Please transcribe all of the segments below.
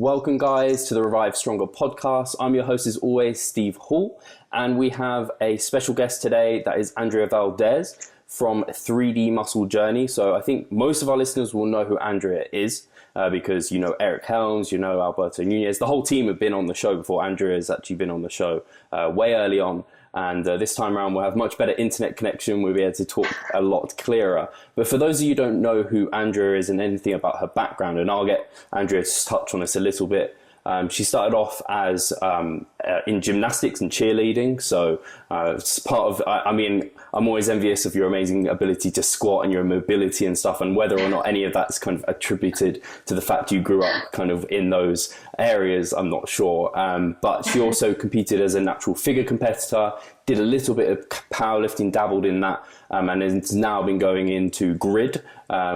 Welcome guys to the Revive Stronger podcast. I'm your host as always, Steve Hall, and we have a special guest today that is Andrea Valdez from 3D Muscle Journey. So I think most of our listeners will know who Andrea is because you know Eric Helms, you know Alberto Nunez. The whole team have been on the show before. Andrea has actually been on the show way early on. And this time around, we'll have much better internet connection. We'll be able to talk a lot clearer. But for those of you who don't know who Andrea is and anything about her background, and I'll get Andrea to touch on this a little bit. She started off as in gymnastics and cheerleading. So it's part of, I mean, I'm always envious of your amazing ability to squat and your mobility and stuff, and whether or not any of that's kind of attributed to the fact you grew up kind of in those areas, I'm not sure. But she also competed as a natural figure competitor, did a little bit of powerlifting, dabbled in that, and has now been going into grid,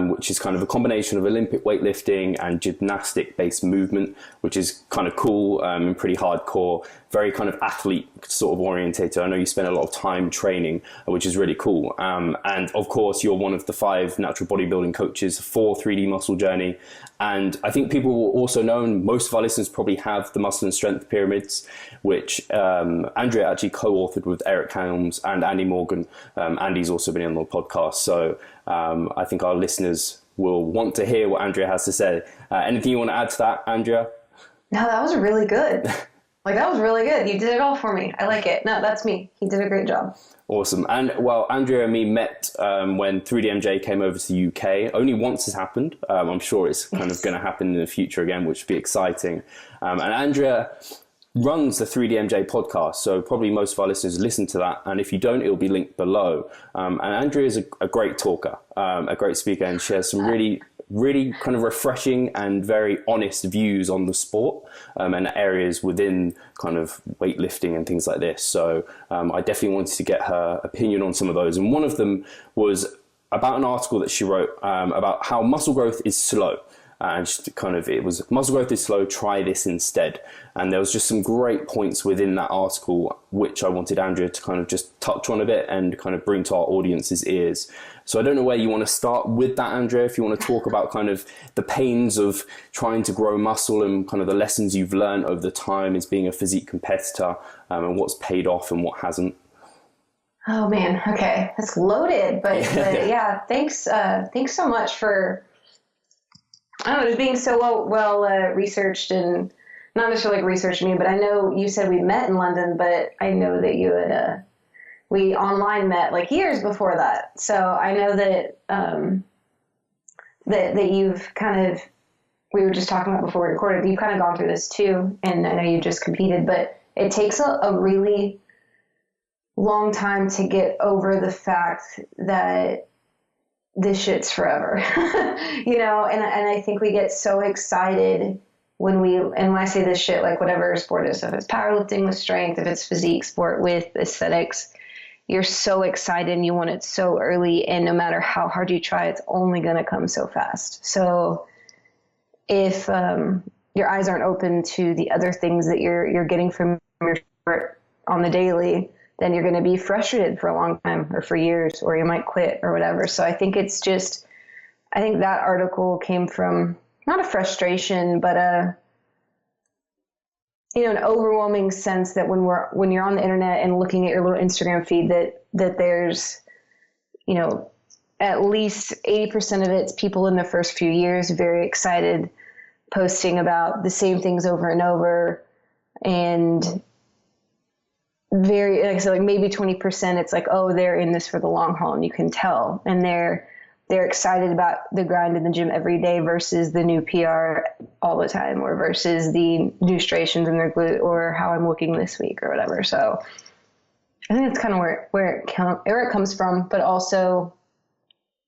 which is kind of a combination of Olympic weightlifting and gymnastic-based movement, which is kind of cool and pretty hardcore, very kind of athlete sort of orientated. I know you spend a lot of time training, which is really cool. And of course, you're one of the 5 natural bodybuilding coaches for 3D Muscle Journey. And I think people will also know, and most of our listeners probably have the Muscle and Strength Pyramids, which Andrea actually co-authored with Eric Helms and Andy Morgan. Andy's also been on the podcast. So I think our listeners will want to hear what Andrea has to say. Anything you want to add to that, Andrea? No, that was really good. That was really good. You did it all for me. I like it. No, that's me. He did a great job. Awesome. And well, Andrea and me met when 3DMJ came over to the UK. Only once has happened. I'm sure it's kind of going to happen in the future again, which would be exciting. And Andrea runs the 3DMJ podcast, so probably most of our listeners listen to that. And if you don't, it'll be linked below. And Andrea is a great talker, a great speaker, and she has some really kind of refreshing and very honest views on the sport and areas within kind of weightlifting and things like this. So I definitely wanted to get her opinion on some of those. And one of them was about an article that she wrote about how muscle growth is slow. And it was muscle growth is slow, try this instead. And there was just some great points within that article, which I wanted Andrea to kind of just touch on a bit and kind of bring to our audience's ears. So I don't know where you want to start with that, Andrea, if you want to talk about kind of the pains of trying to grow muscle and kind of the lessons you've learned over the time as being a physique competitor and what's paid off and what hasn't. Oh man. Okay. That's loaded, but yeah, thanks so much for, I don't know, just being so well researched, and not necessarily researching me, but I know you said we met in London, but I know that you had, we online met years before that. So I know that, that you've kind of, we were just talking about before we recorded, you've kind of gone through this too. And I know you just competed, but it takes a really long time to get over the fact that this shit's forever, and I think we get so excited when I say this shit, whatever sport is, if it's powerlifting with strength, if it's physique sport with aesthetics, you're so excited and you want it so early. And no matter how hard you try, it's only going to come so fast. So if your eyes aren't open to the other things that you're getting from your sport on the daily, then you're going to be frustrated for a long time or for years, or you might quit or whatever. So I think that article came from not a frustration, but an overwhelming sense that when you're on the internet and looking at your little Instagram feed, that there's, at least 80% of it's people in the first few years, very excited, posting about the same things over and over, and very, maybe 20%, it's they're in this for the long haul, and you can tell, and they're excited about the grind in the gym every day versus the new PR all the time, or versus the new striations in their glute, or how I'm looking this week or whatever. So I think that's kind of where it comes from. But also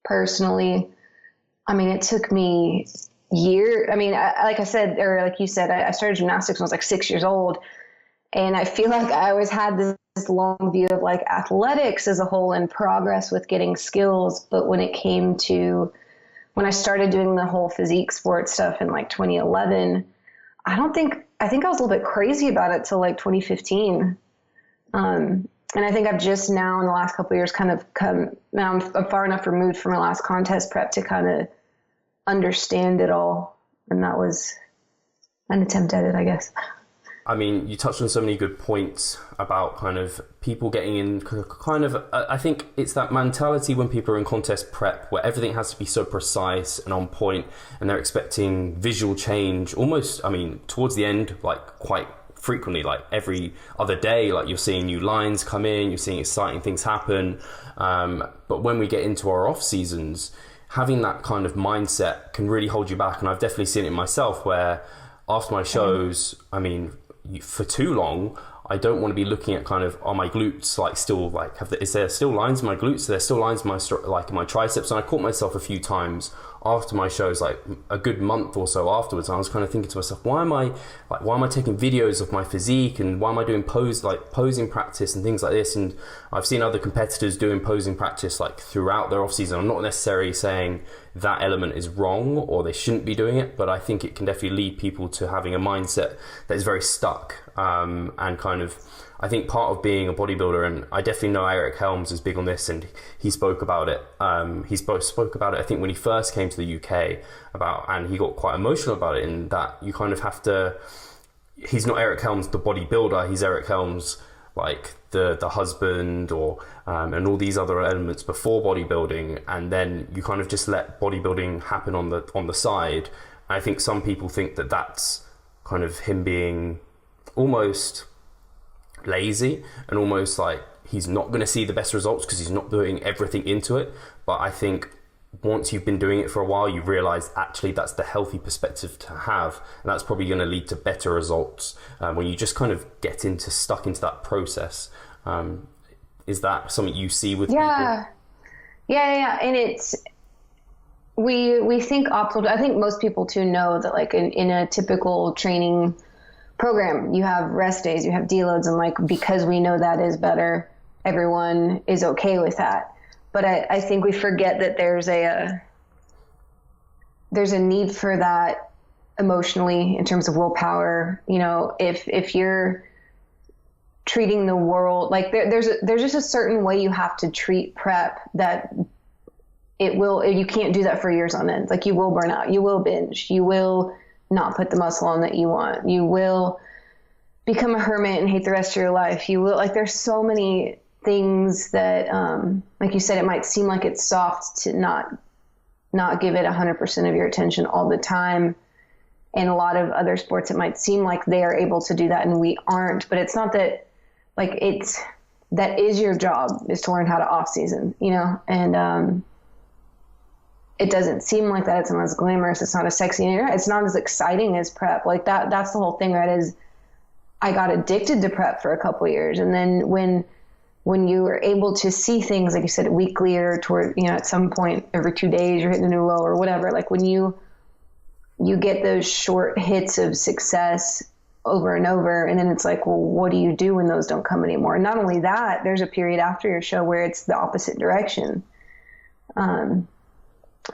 personally, it took me years. Like I said, or like you said, I started gymnastics when I was 6 years old. And I feel like I always had this long view of athletics as a whole and progress with getting skills. But when I started doing the whole physique sports stuff in 2011, I think I was a little bit crazy about it till 2015. And I think I've just now in the last couple of years kind of now I'm far enough removed from my last contest prep to kind of understand it all. And that was an attempt at it, I guess. I mean, you touched on so many good points about kind of people getting in kind of, I think it's that mentality when people are in contest prep where everything has to be so precise and on point, and they're expecting visual change almost, I mean, towards the end, like quite frequently, like every other day, like you're seeing new lines come in, you're seeing exciting things happen. But when we get into our off seasons, having that kind of mindset can really hold you back. And I've definitely seen it myself where after my shows, I mean, for too long, I don't want to be looking at kind of, are my glutes like still like, is there still lines in my glutes? Are there still lines in my triceps? And I caught myself a few times after my shows, like a good month or so afterwards. And I was kind of thinking to myself, why am I taking videos of my physique, and why am I doing posing practice and things like this? And I've seen other competitors doing posing practice like throughout their off season. I'm not necessarily saying that element is wrong or they shouldn't be doing it, but I think it can definitely lead people to having a mindset that is very stuck, and kind of, I think part of being a bodybuilder, and I definitely know Eric Helms is big on this, and he spoke about it. He spoke about it, I think, when he first came to the UK and he got quite emotional about it, in that you kind of have to, he's not Eric Helms the bodybuilder, he's Eric Helms like the husband, or and all these other elements before bodybuilding, and then you kind of just let bodybuilding happen on the side. I think some people think that that's kind of him being almost lazy and almost like he's not going to see the best results because he's not doing everything into it. But I think once you've been doing it for a while, you realize actually that's the healthy perspective to have, and that's probably going to lead to better results when you just kind of get stuck into that process. Is that something you see with people? Yeah. And it's, we think optimal. I think most people too know that like in a typical training program, you have rest days, you have deloads, and like, because we know that is better, everyone is okay with that. But I think we forget that there's a need for that emotionally in terms of willpower. You know, if you're treating the world like there's just a certain way you have to treat prep that you can't do that for years on end. Like, you will burn out, you will binge, you will not put the muscle on that you want, you will become a hermit and hate the rest of your life. You will, like, there's so many things that, like you said, it might seem like it's soft to not give it 100% of your attention all the time. In a lot of other sports, it might seem like they are able to do that and we aren't, but it's not that. Like, that is your job, is to learn how to off season, you know? And, it doesn't seem like that. It's not as glamorous. It's not as sexy. It's not as exciting as prep. Like that's the whole thing, right? Is I got addicted to prep for a couple of years. And then when you were able to see things, like you said, weekly or toward, you know, at some point every 2 days you're hitting a new low or whatever. Like, when you get those short hits of success over and over, and then it's like, well, what do you do when those don't come anymore? And not only that, there's a period after your show where it's the opposite direction.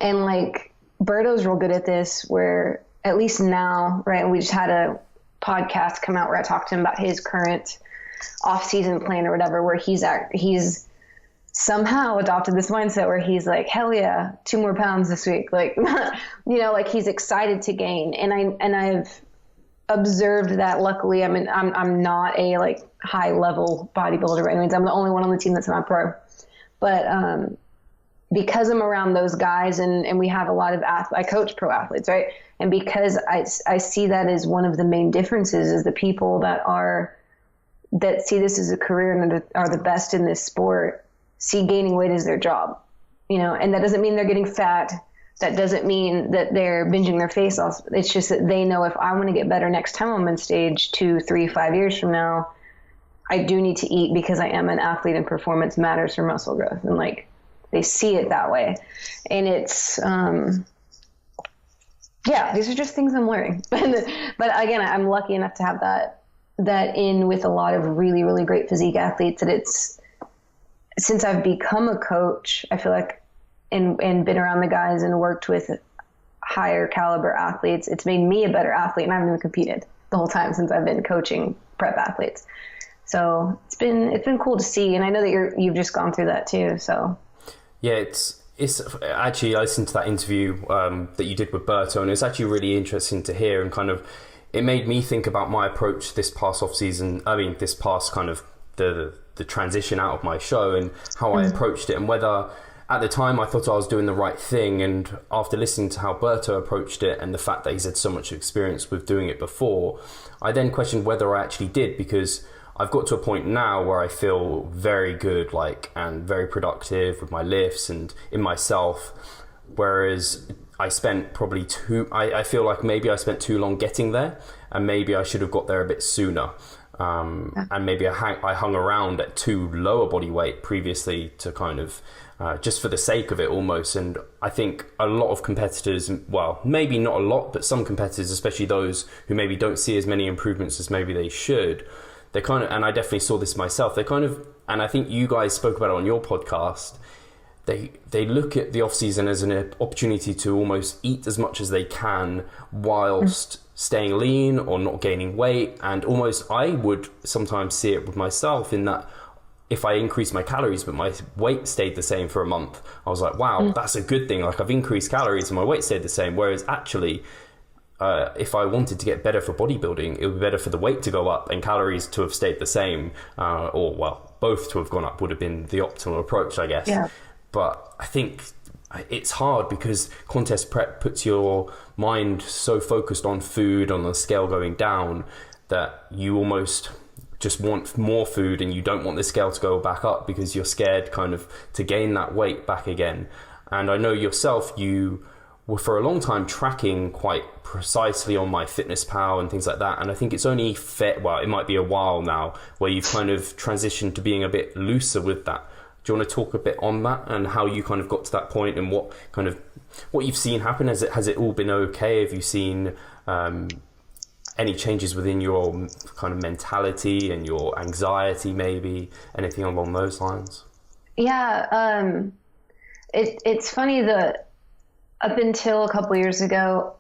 And like, Berto's real good at this, where at least now, right, and we just had a podcast come out where I talked to him about his current off-season plan or whatever, where he's somehow adopted this mindset where he's like, hell yeah, 2 more pounds this week. Like, you know, like, he's excited to gain. And I've observed that. Luckily, I'm not a like high level bodybuilder by any means. I'm the only one on the team that's not pro, but, because I'm around those guys and we have a lot of I coach pro athletes, right? And because I see that as one of the main differences is the people that see this as a career and are the best in this sport see gaining weight as their job, you know, and that doesn't mean they're getting fat. That doesn't mean that they're binging their face off. It's just that they know, if I want to get better next time I'm on stage 2, 3, 5 years from now, I do need to eat because I am an athlete and performance matters for muscle growth. And like, they see it that way. And it's, these are just things I'm learning. But again, I'm lucky enough to have that in with a lot of really, really great physique athletes, that it's, since I've become a coach, I feel like, and been around the guys and worked with higher caliber athletes, it's made me a better athlete, and I haven't even competed the whole time since I've been coaching prep athletes. So it's been cool to see. And I know that you've just gone through that too. So. Yeah, it's actually, I listened to that interview that you did with Berto, and it's actually really interesting to hear, and kind of, it made me think about my approach this past off season. I mean, this past kind of the transition out of my show and how I approached it, and whether at the time I thought I was doing the right thing. And after listening to how Berto approached it and the fact that he's had so much experience with doing it before, I then questioned whether I actually did, because I've got to a point now where I feel very good, and very productive with my lifts and in myself. Whereas I spent probably I feel like maybe I spent too long getting there, and maybe I should have got there a bit sooner. And maybe I hung around at too low a body weight previously to kind of just for the sake of it almost. And I think a lot of competitors, well, maybe not a lot, but some competitors, especially those who maybe don't see as many improvements as maybe they should, they kind of, and I definitely saw this myself, they kind of, and I think you guys spoke about it on your podcast, they look at the off season as an opportunity to almost eat as much as they can whilst staying lean or not gaining weight. And almost I would sometimes see it with myself in that if I increased my calories but my weight stayed the same for a month, I was like, wow, that's a good thing. Like, I've increased calories and my weight stayed the same. Whereas actually, if I wanted to get better for bodybuilding, it would be better for the weight to go up and calories to have stayed the same, or well, both to have gone up would have been the optimal approach, I guess. Yeah. But I think it's hard because contest prep puts your mind so focused on food, on the scale going down, that you almost just want more food and you don't want the scale to go back up because you're scared kind of to gain that weight back again. And I know yourself, you were for a long time tracking quite precisely on MyFitnessPal and things like that. And I think it's only well, it might be a while now where you've kind of transitioned to being a bit looser with that. Do you want to talk a bit on that and how you kind of got to that point and what you've seen happen? Has it all been okay? Have you seen any changes within your kind of mentality and your anxiety, maybe anything along those lines? Yeah, it's funny that up until a couple years ago,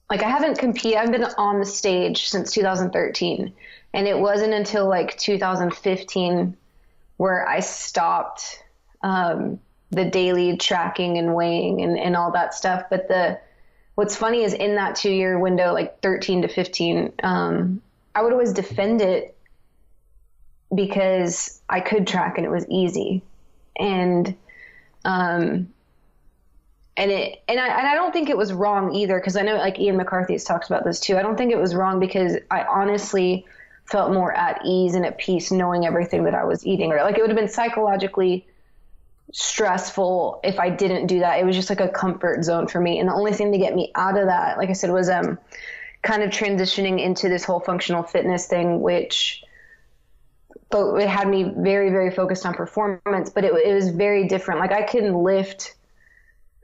like I haven't competed. I've been on the stage since 2013, and it wasn't until like 2015 where I stopped the daily tracking and weighing and all that stuff. But what's funny is in that 2-year window, like 13 to 15, I would always defend it because I could track and it was easy. And I don't think it was wrong either, because I know like Ian McCarthy has talked about this too. I don't think it was wrong because I honestly felt more at ease and at peace knowing everything that I was eating. Or like it would have been psychologically stressful if I didn't do that. It was just like a comfort zone for me. And the only thing to get me out of that, like I said, was kind of transitioning into this whole functional fitness thing, which it had me very, very focused on performance, but it was very different. Like I can lift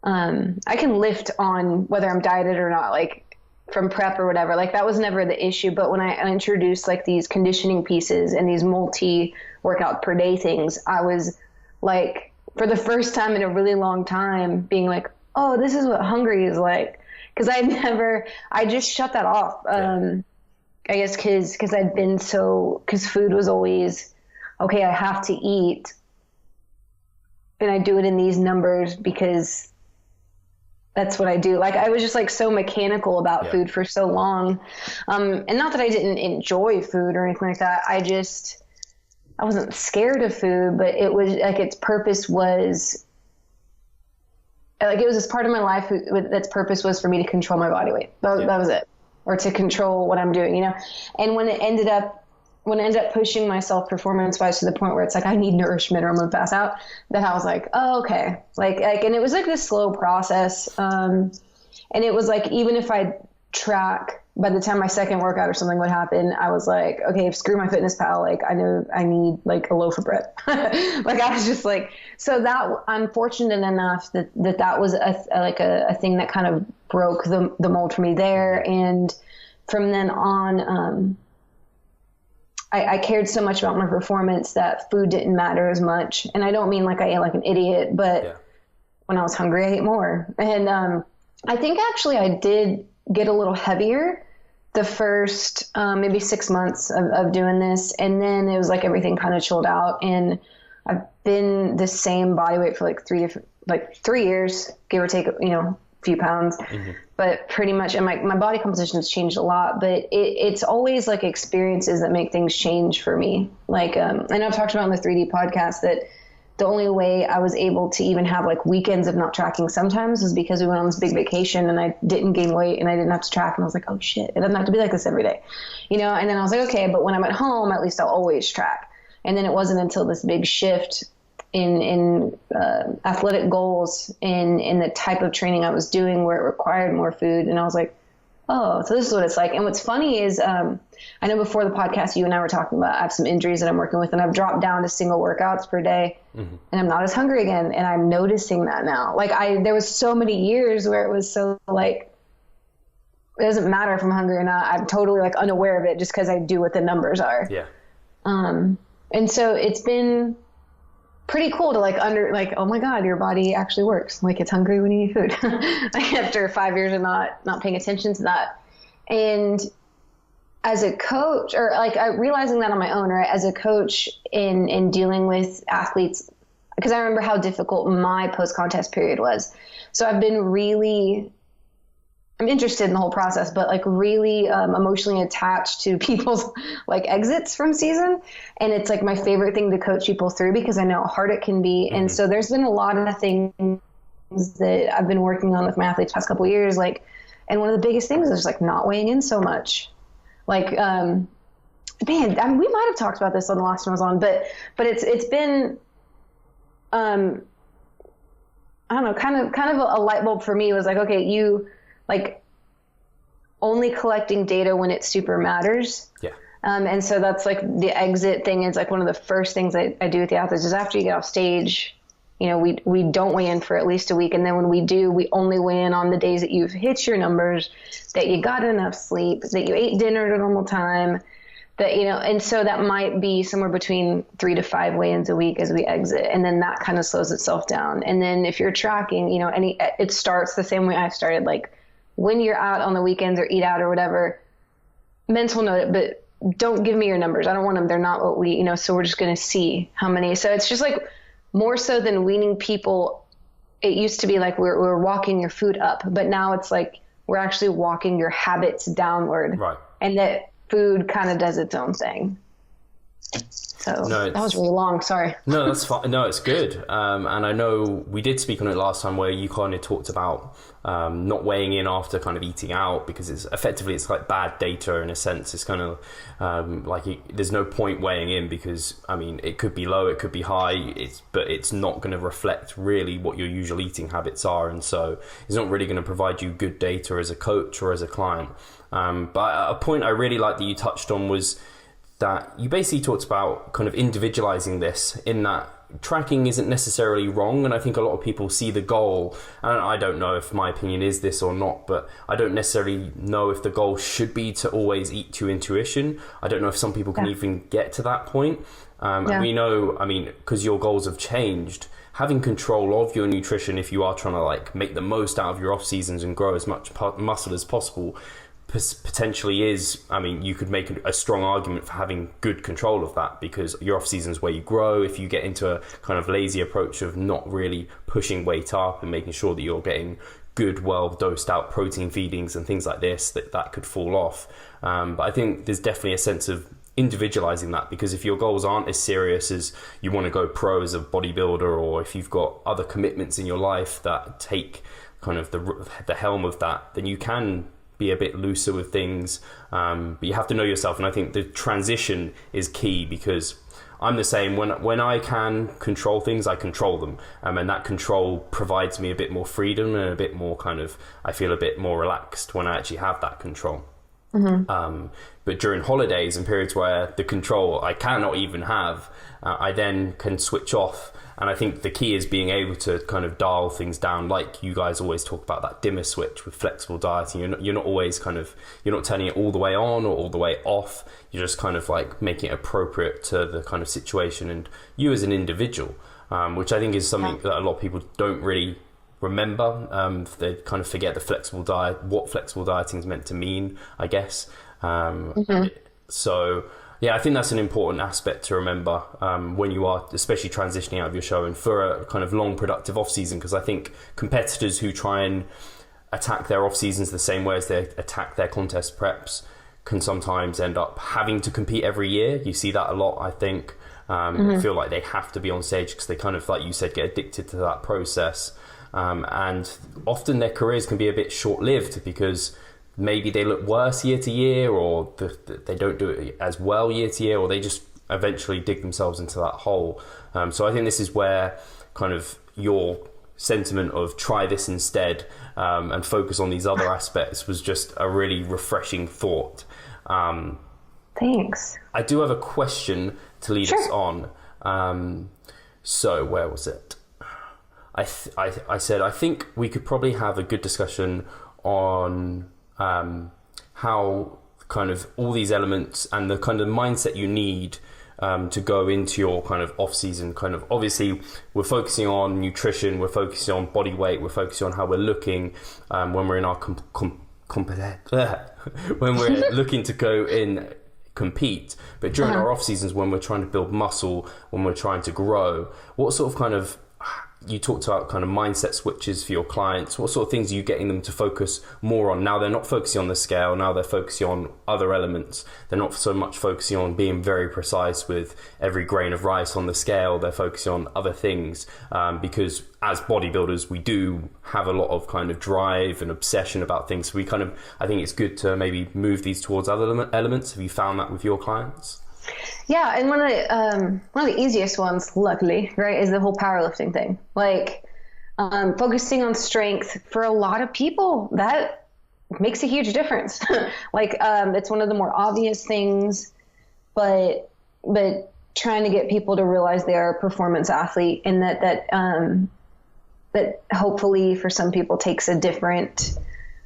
on whether I'm dieted or not, like from prep or whatever. Like that was never the issue. But when I introduced like these conditioning pieces and these multi-workout per day things, I was like, for the first time in a really long time, being like, oh, this is what hungry is like. Because I just shut that off. I guess because food was always, okay, I have to eat. And I do it in these numbers because that's what I do. Like I was just like so mechanical about food for so long. And not that I didn't enjoy food or anything like that. I wasn't scared of food, but it was like its purpose was like, it was this part of my life that's purpose was for me to control my body weight. That was it. Or to control what I'm doing, you know? And when it ended up pushing myself performance wise to the point where it's like, I need nourishment or I'm going to pass out, then I was like, oh, okay. Like, and it was like this slow process. And it was like, even if I track, by the time my second workout or something would happen, I was like, okay, screw MyFitnessPal. Like I know I need like a loaf of bread. Like I was just like, so that I'm fortunate enough that was a thing that kind of broke the mold for me there. And from then on, I cared so much about my performance that food didn't matter as much. And I don't mean like I ate like an idiot, but when I was hungry, I ate more. And I think actually I did get a little heavier the first maybe 6 months of doing this. And then it was like everything kind of chilled out. And I've been the same body weight for like 3 years, give or take, few pounds, but pretty much, and my body composition has changed a lot, but it's always like experiences that make things change for me. Like, I know I've talked about on the 3D podcast that the only way I was able to even have like weekends of not tracking sometimes was because we went on this big vacation and I didn't gain weight and I didn't have to track. And I was like, oh shit, it doesn't have to be like this every day, you know? And then I was like, okay, but when I'm at home, at least I'll always track. And then it wasn't until this big shift in athletic goals in the type of training I was doing where it required more food. And I was like, oh, so this is what it's like. And what's funny is, I know before the podcast, you and I were talking about, I have some injuries that I'm working with and I've dropped down to single workouts per day and I'm not as hungry again. And I'm noticing that now. Like there was so many years where it was so like, it doesn't matter if I'm hungry or not. I'm totally like unaware of it just because I do what the numbers are. Yeah. And so it's been pretty cool to like oh my God, your body actually works. Like it's hungry when you eat food. Like after 5 years of not paying attention to that. And as a coach, or like realizing that on my own, right? As a coach in dealing with athletes, because I remember how difficult my post-contest period was. So I'm interested in the whole process, but like really emotionally attached to people's like exits from season. And it's like my favorite thing to coach people through because I know how hard it can be. And so there's been a lot of things that I've been working on with my athletes past couple of years. Like, and one of the biggest things is just like not weighing in so much. Like, man, we might have talked about this on the last one I was on, but it's been, I don't know, kind of a light bulb for me was like, okay, you like only collecting data when it super matters. Yeah. And so that's like the exit thing is like one of the first things I do with the athletes is after you get off stage, you know, we don't weigh in for at least a week. And then when we do, we only weigh in on the days that you've hit your numbers, that you got enough sleep, that you ate dinner at a normal time, that, you know, and so that might be somewhere between 3 to 5 weigh-ins a week as we exit. And then that kind of slows itself down. And then if you're tracking, you know, it starts the same way I started, like when you're out on the weekends or eat out or whatever, mental note it, but don't give me your numbers. I don't want them. They're not what we, you know, so we're just going to see how many. So it's just like more so than weaning people. It used to be like we're walking your food up, but now it's like we're actually walking your habits downward. Right. And that food kind of does its own thing. So that was really long. Sorry. No, that's fine. No, it's good. And I know we did speak on it last time where you kind of talked about not weighing in after kind of eating out because it's like bad data in a sense. It's kind of there's no point weighing in because, I mean, it could be low, it could be high, but it's not going to reflect really what your usual eating habits are. And so it's not really going to provide you good data as a coach or as a client. But a point I really like that you touched on was that you basically talked about kind of individualizing this in that tracking isn't necessarily wrong. And I think a lot of people see the goal, and I don't know if my opinion is this or not, but I don't necessarily know if the goal should be to always eat to intuition. I don't know if some people can even get to that point. And we know, I mean, because your goals have changed, having control of your nutrition, if you are trying to like make the most out of your off seasons and grow as much muscle as possible, potentially is, I mean, you could make a strong argument for having good control of that because your off seasons where you grow. If you get into a kind of lazy approach of not really pushing weight up and making sure that you're getting good, well dosed out protein feedings and things like this, that could fall off. But I think there's definitely a sense of individualizing that because if your goals aren't as serious as you want to go pro as a bodybuilder, or if you've got other commitments in your life that take kind of the helm of that, then you can be a bit looser with things, but you have to know yourself. And I think the transition is key because I'm the same. When I can control things, I control them, and that control provides me a bit more freedom and a bit more kind of, I feel a bit more relaxed when I actually have that control. But during holidays and periods where the control I cannot even have, I then can switch off. And I think the key is being able to kind of dial things down, like you guys always talk about that dimmer switch with flexible dieting. You're not always kind of, you're not turning it all the way on or all the way off. You're just kind of like making it appropriate to the kind of situation and you as an individual, which I think is something that a lot of people don't really remember. They kind of forget the flexible diet, what flexible dieting is meant to mean, I guess. So yeah, I think that's an important aspect to remember when you are especially transitioning out of your show and for a kind of long productive off season, because I think competitors who try and attack their off seasons the same way as they attack their contest preps can sometimes end up having to compete every year. You see that a lot, I think. Feel like they have to be on stage because they kind of, like you said, get addicted to that process. And often their careers can be a bit short-lived because maybe they look worse year to year, or they don't do it as well year to year, or they just eventually dig themselves into that hole. So I think this is where kind of your sentiment of try this instead and focus on these other aspects was just a really refreshing thought. Thanks. I do have a question to lead us on. So where was it? I said I think we could probably have a good discussion on how kind of all these elements and the kind of mindset you need to go into your kind of off-season. Kind of obviously we're focusing on nutrition, we're focusing on body weight, we're focusing on how we're looking when we're in our when we're looking to go in compete. But during our off seasons, when we're trying to build muscle, when we're trying to grow, what sort of kind of, you talked about kind of mindset switches for your clients. What sort of things are you getting them to focus more on? Now they're not focusing on the scale, now they're focusing on other elements. They're not so much focusing on being very precise with every grain of rice on the scale. They're focusing on other things because as bodybuilders, we do have a lot of kind of drive and obsession about things. So we kind of, I think it's good to maybe move these towards other elements. Have you found that with your clients? Yeah, and one of the easiest ones, luckily, right, is the whole powerlifting thing. Like, focusing on strength for a lot of people, that makes a huge difference. Like, it's one of the more obvious things, but trying to get people to realize they are a performance athlete, and that hopefully for some people takes a different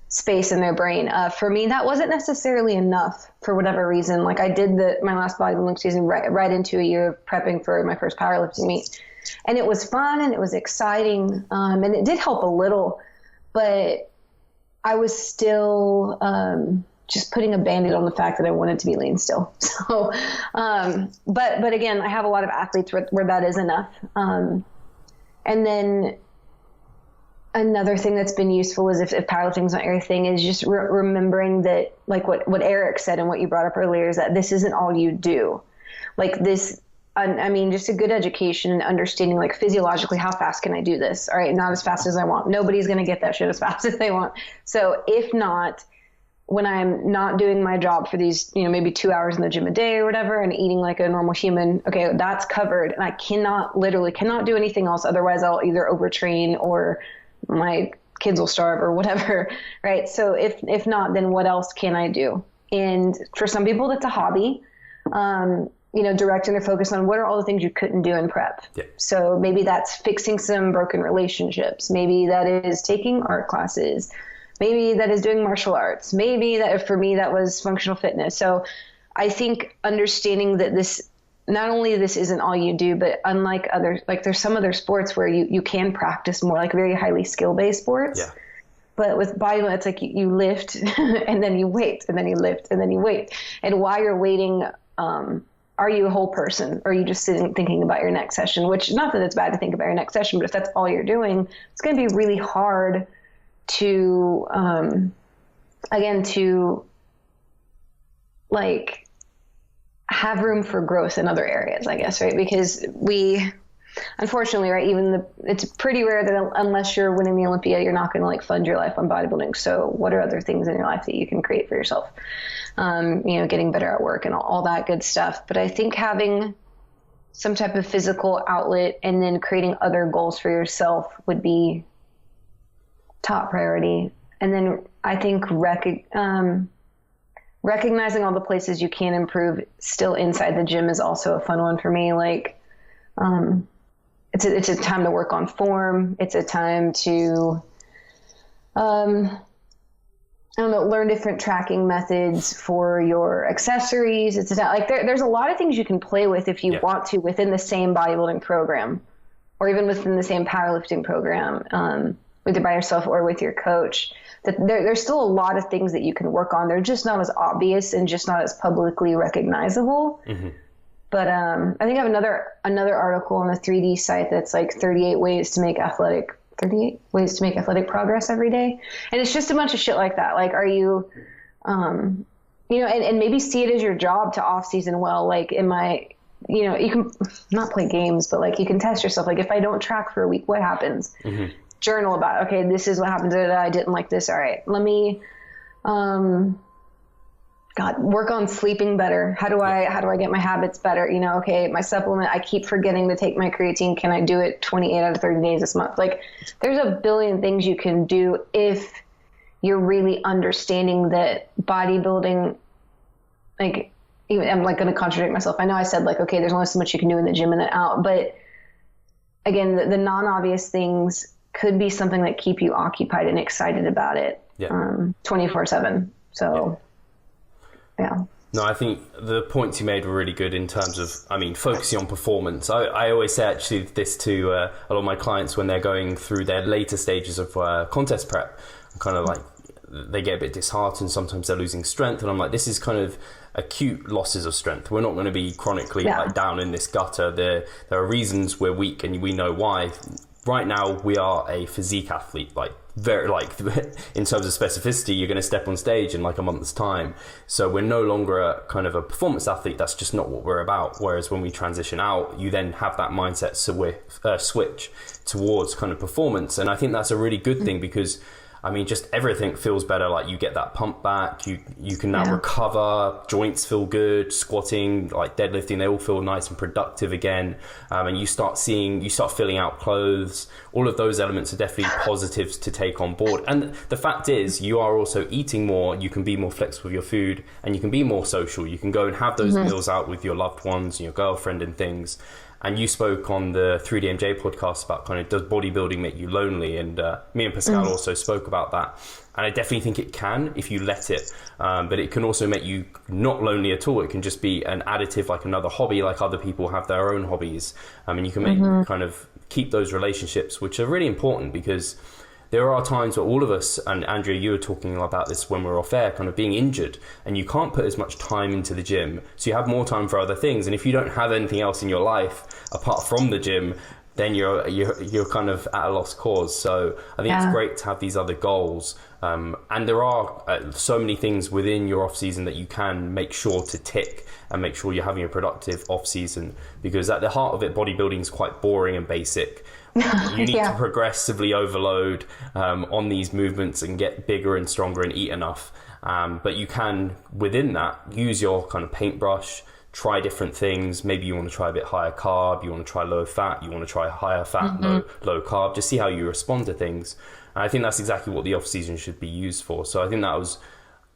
space in their brain. For me, that wasn't necessarily enough for whatever reason. Like I did my last bodybuilding season right into a year of prepping for my first powerlifting meet. And it was fun and it was exciting. And it did help a little, but I was still just putting a Band-Aid on the fact that I wanted to be lean still. So, but again, I have a lot of athletes where that is enough. And then another thing that's been useful is if powerlifting is not your thing, is just remembering that, like what Eric said and what you brought up earlier, is that this isn't all you do. Like this, I mean, just a good education and understanding, like physiologically, how fast can I do this? All right, not as fast as I want. Nobody's going to get that shit as fast as they want. So if not, when I'm not doing my job for these, maybe 2 hours in the gym a day or whatever, and eating like a normal human, okay, that's covered. And I literally cannot do anything else. Otherwise I'll either overtrain or my kids will starve or whatever. Right. So if not, then what else can I do? And for some people, that's a hobby, directing their focus on what are all the things you couldn't do in prep. Yeah. So maybe that's fixing some broken relationships. Maybe that is taking art classes. Maybe that is doing martial arts. Maybe that, for me, that was functional fitness. So I think understanding that not only this isn't all you do, but unlike others, like there's some other sports where you can practice more, like very highly skill-based sports. Yeah. But with bodybuilding, it's like you lift and then you wait and then you lift and then you wait. And while you're waiting, are you a whole person? Or are you just sitting thinking about your next session? Which, not that it's bad to think about your next session, but if that's all you're doing, it's going to be really hard to, have room for growth in other areas, I guess, right? Because unfortunately, right, it's pretty rare that unless you're winning the Olympia, you're not going to fund your life on bodybuilding. So what are other things in your life that you can create for yourself? Getting better at work and all that good stuff. But I think having some type of physical outlet and then creating other goals for yourself would be top priority. And then I think recognizing all the places you can improve still inside the gym is also a fun one for me. Like, it's a time to work on form. It's a time to, learn different tracking methods for your accessories. It's there's a lot of things you can play with if you want to within the same bodybuilding program, or even within the same powerlifting program, either by yourself or with your coach. That there's still a lot of things that you can work on. They're just not as obvious and just not as publicly recognizable. Mm-hmm. But I think I have another article on the 3D site that's like 38 ways to make athletic 38 ways to make athletic progress every day. And it's just a bunch of shit like that. Like, are you, you know, and maybe see it as your job to off season well. Like, you can not play games, but like you can test yourself. Like, if I don't track for a week, what happens? Mm-hmm. Journal about, okay, this is what happened. I didn't like this. All right, let me, work on sleeping better. How do I get my habits better? You know, okay, my supplement, I keep forgetting to take my creatine. Can I do it 28 out of 30 days this month? Like, there's a billion things you can do if you're really understanding that bodybuilding, like, even, I'm like going to contradict myself. I know I said like, okay, there's only so much you can do in the gym and then out, but again, the non-obvious things could be something that keep you occupied and excited about it 24/7. So yeah. No, I think the points you made were really good in terms of, I mean, focusing on performance. I always say actually this to a lot of my clients when they're going through their later stages of contest prep. I'm kind of like, they get a bit disheartened. Sometimes they're losing strength. And I'm like, this is kind of acute losses of strength. We're not going to be chronically like down in this gutter. There are reasons we're weak and we know why. Right now, we are a physique athlete, like very like in terms of specificity, you're going to step on stage in like a month's time. So we're no longer a kind of a performance athlete. That's just not what we're about. Whereas when we transition out, you then have that mindset switch towards kind of performance. And I think that's a really good thing because I mean, just everything feels better. Like you get that pump back, you can now recover, joints feel good, squatting, like deadlifting, they all feel nice and productive again. And you start filling out clothes. All of those elements are definitely positives to take on board. And the fact is, you are also eating more, you can be more flexible with your food, and you can be more social. You can go and have those meals out with your loved ones and your girlfriend and things. And you spoke on the 3DMJ podcast about kind of, does bodybuilding make you lonely? And me and Pascal also spoke about that. And I definitely think it can if you let it. But it can also make you not lonely at all. It can just be an additive, like another hobby, like other people have their own hobbies. And you can make kind of keep those relationships, which are really important because there are times where all of us, and Andrea, you were talking about this when we were off air, kind of being injured, and you can't put as much time into the gym. So you have more time for other things. And if you don't have anything else in your life apart from the gym, then you're kind of at a lost cause. So I think it's great to have these other goals. And there are so many things within your off season that you can make sure to tick and make sure you're having a productive off season, because at the heart of it, bodybuilding is quite boring and basic. You need to progressively overload on these movements and get bigger and stronger and eat enough. But you can, within that, use your kind of paintbrush, try different things. Maybe you want to try a bit higher carb, you want to try low fat, you want to try higher fat, low carb, just see how you respond to things. And I think that's exactly what the off season should be used for. So I think that was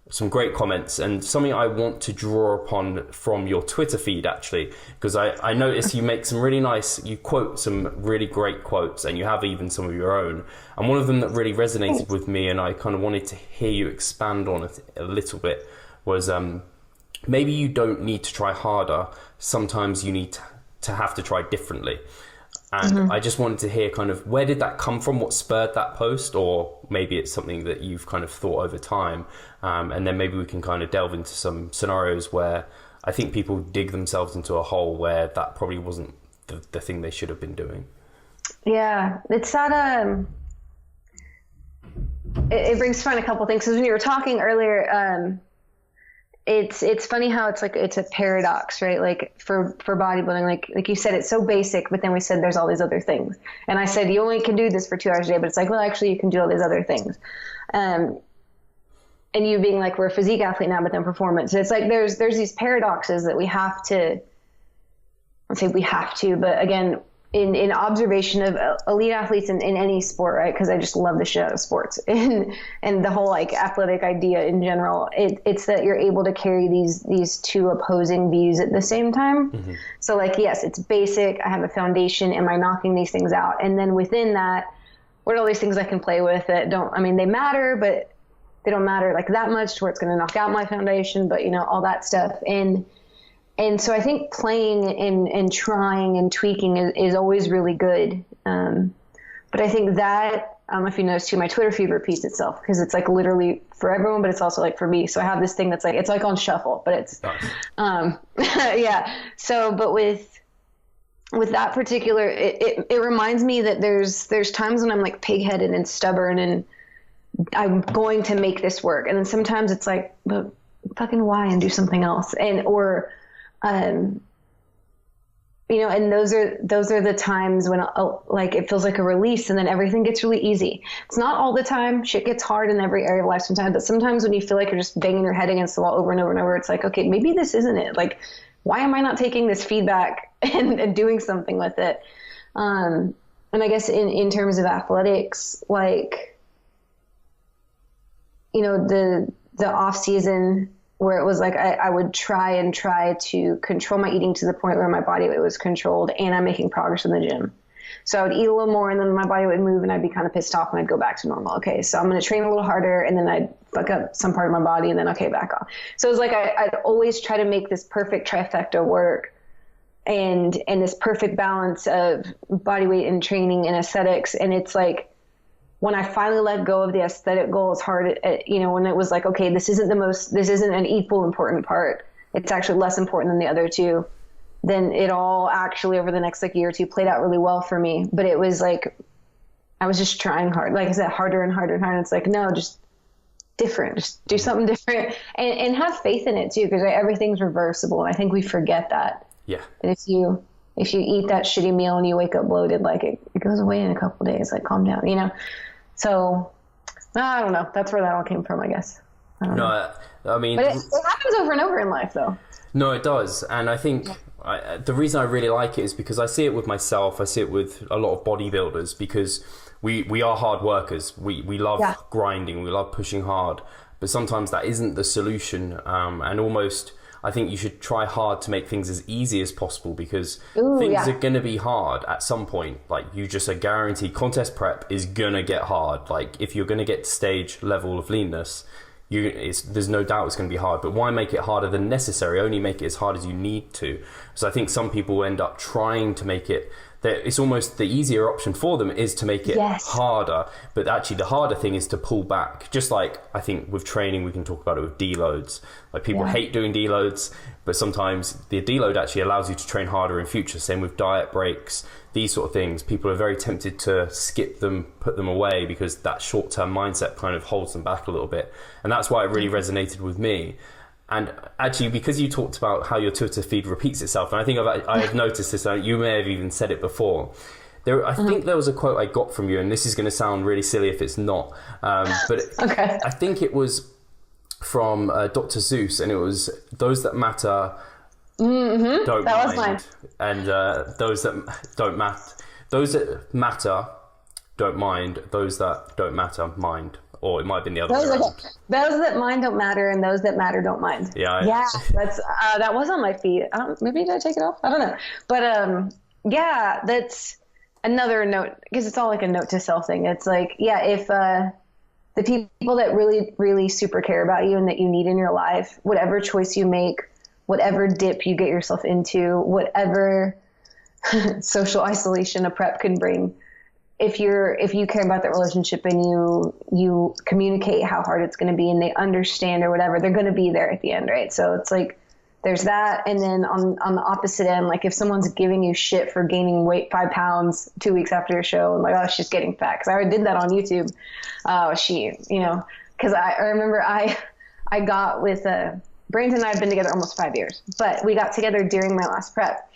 some great comments and something I want to draw upon from your Twitter feed, actually, because I noticed you make some really nice, you quote some really great quotes, and you have even some of your own. And one of them that really resonated with me, and I kind of wanted to hear you expand on it a little bit, was maybe you don't need to try harder. Sometimes you need to have to try differently. And I just wanted to hear kind of, where did that come from? What spurred that post? Or maybe it's something that you've kind of thought over time. And then maybe we can kind of delve into some scenarios where I think people dig themselves into a hole where that probably wasn't the thing they should have been doing. Yeah, it's that, it brings to mind a couple things. Because when you were talking earlier, it's funny how it's like, it's a paradox, right? Like for bodybuilding, like you said, it's so basic, but then we said there's all these other things. And I said, you only can do this for 2 hours a day, but it's like, well, actually you can do all these other things. And you being like, we're a physique athlete now, but then performance. It's like, there's these paradoxes that we have to, I'd say we have to, but again, in observation of elite athletes in any sport, right? Because I just love the shit out of sports and the whole like athletic idea in general. It's that you're able to carry these two opposing views at the same time. So like, yes, it's basic. I have a foundation. Am I knocking these things out? And then within that, what are all these things I can play with that they matter, but they don't matter like that much to where it's going to knock out my foundation, but all that stuff. And so I think playing and trying and tweaking is always really good. But I think that, I don't know if you noticed too, my Twitter feed repeats itself because it's like literally for everyone, but it's also like for me. So I have this thing that's like, it's like on shuffle, but it's, yeah. So, but with with that particular, it reminds me that there's times when I'm like pig-headed and stubborn and I'm going to make this work. And then sometimes it's like, but fucking why, and do something else. And, or, you know, and those are the times when like it feels like a release, and then everything gets really easy. It's not all the time. Shit gets hard in every area of life sometimes, but sometimes when you feel like you're just banging your head against the wall over and over and over, it's like, okay, maybe this isn't it. Like, why am I not taking this feedback and doing something with it? And I guess in terms of athletics, like, you know, the off season where it was like, I would try to control my eating to the point where my body weight was controlled and I'm making progress in the gym. So I would eat a little more and then my body would move and I'd be kind of pissed off and I'd go back to normal. Okay, so I'm going to train a little harder, and then I'd fuck up some part of my body and then, okay, back off. So it was like I'd always try to make this perfect trifecta work, and this perfect balance of body weight and training and aesthetics. And it's like, when I finally let go of the aesthetic goal, it's hard, you know, when it was like, okay, this isn't an equal important part. It's actually less important than the other two. Then it all actually over the next like year or two played out really well for me. But it was like, I was just trying hard. Like I said, harder and harder and harder. It's like, no, just different, just do something different, and have faith in it too. Cause everything's reversible. And I think we forget that. Yeah. And if you eat that shitty meal and you wake up bloated, like it goes away in a couple of days, like calm down, you know? So I don't know. That's where that all came from, I guess. I mean, but it happens over and over in life though. No, it does. And I think the reason I really like it is because I see it with myself. I see it with a lot of bodybuilders, because we are hard workers. We love grinding. We love pushing hard. But sometimes that isn't the solution. And almost, I think you should try hard to make things as easy as possible, because things are going to be hard at some point. Like, you just are guaranteed contest prep is going to get hard. Like, if you're going to get to stage level of leanness, there's no doubt it's going to be hard. But why make it harder than necessary? Only make it as hard as you need to. So I think some people end up trying to make it, that it's almost the easier option for them is to make it harder. But actually the harder thing is to pull back. Just like, I think with training, we can talk about it with deloads. Like, people hate doing deloads, but sometimes the deload actually allows you to train harder in future. Same with diet breaks, these sort of things. People are very tempted to skip them, put them away, because that short-term mindset kind of holds them back a little bit. And that's why it really resonated with me. And actually, because you talked about how your Twitter feed repeats itself, and I think I've noticed this, you may have even said it before. I think there was a quote I got from you, and this is going to sound really silly if it's not, but I think it was from Dr. Zeus, and it was, those that matter don't that mind, was mine. And those that matter don't mind, those that don't matter mind. Or it might have been the other way around. Those that mind don't matter, and those that matter don't mind. Yeah. That's that was on my feed. Maybe did I take it off? I don't know. But that's another note, because it's all like a note to self thing. It's like, if the people that really, really super care about you and that you need in your life, whatever choice you make, whatever dip you get yourself into, whatever social isolation a prep can bring, if you care about that relationship and you communicate how hard it's going to be and they understand or whatever, they're going to be there at the end, right? So it's like, there's that. And then on the opposite end, like if someone's giving you shit for gaining weight 5 pounds 2 weeks after your show, and like, oh, she's getting fat. Cause I already did that on YouTube. Cause I remember I got with, Brandon and I have been together almost 5 years, but we got together during my last prep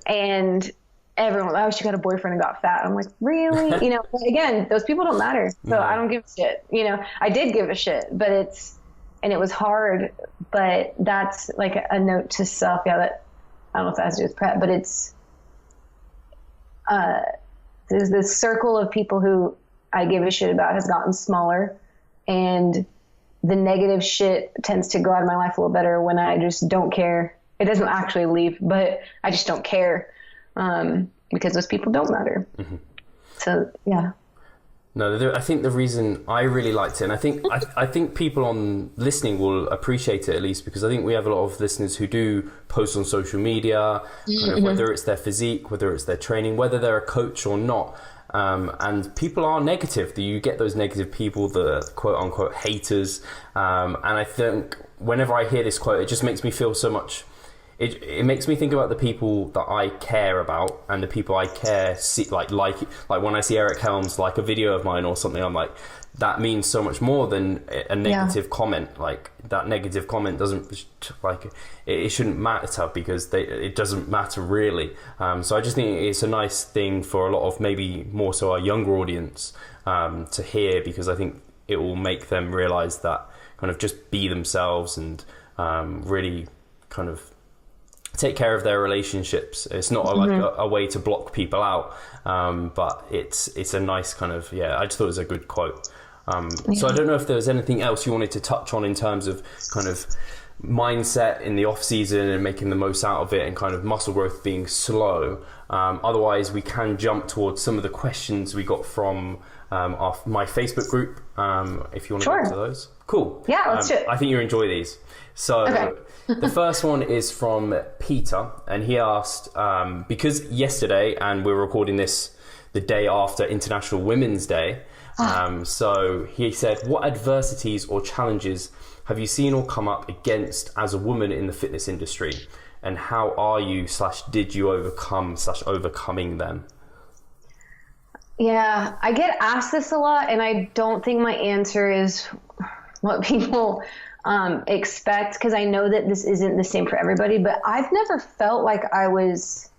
and everyone, oh, she got a boyfriend and got fat. I'm like, really? But again, those people don't matter. So I don't give a shit. I did give a shit, but it was hard, but that's like a note to self. Yeah. That, I don't know if that has to do with prep, but there's this circle of people who I give a shit about has gotten smaller, and the negative shit tends to go out of my life a little better when I just don't care. It doesn't actually leave, but I just don't care. Because those people don't matter. Mm-hmm. So, yeah. No, I think the reason I really liked it, and I think people on listening will appreciate it, at least, because I think we have a lot of listeners who do post on social media, kind of, whether it's their physique, whether it's their training, whether they're a coach or not. And people are negative. You get those negative people, the quote unquote haters. And I think whenever I hear this quote, it just makes me feel so much. it makes me think about the people that I care about and the people I care see, like when I see Eric Helms like a video of mine or something, I'm like, that means so much more than a negative comment. Like that negative comment doesn't like it shouldn't matter because it doesn't matter really. So I just think it's a nice thing for a lot of maybe more so our younger audience to hear, because I think it will make them realize that kind of just be themselves and really kind of take care of their relationships. It's not a way to block people out, but it's a nice kind of, I just thought it was a good quote. So I don't know if there was anything else you wanted to touch on in terms of kind of mindset in the off season and making the most out of it and kind of muscle growth being slow. Otherwise we can jump towards some of the questions we got from my Facebook group, if you want to go into those. Cool. Yeah, let's do it. I think you'll enjoy these. So the first one is from Peter, and he asked, because yesterday, and we're recording this the day after International Women's Day, so he said, what adversities or challenges have you seen or come up against as a woman in the fitness industry? And how are you / did you overcoming them? Yeah, I get asked this a lot, and I don't think my answer is what people expect, because I know that this isn't the same for everybody, but I've never felt like I was,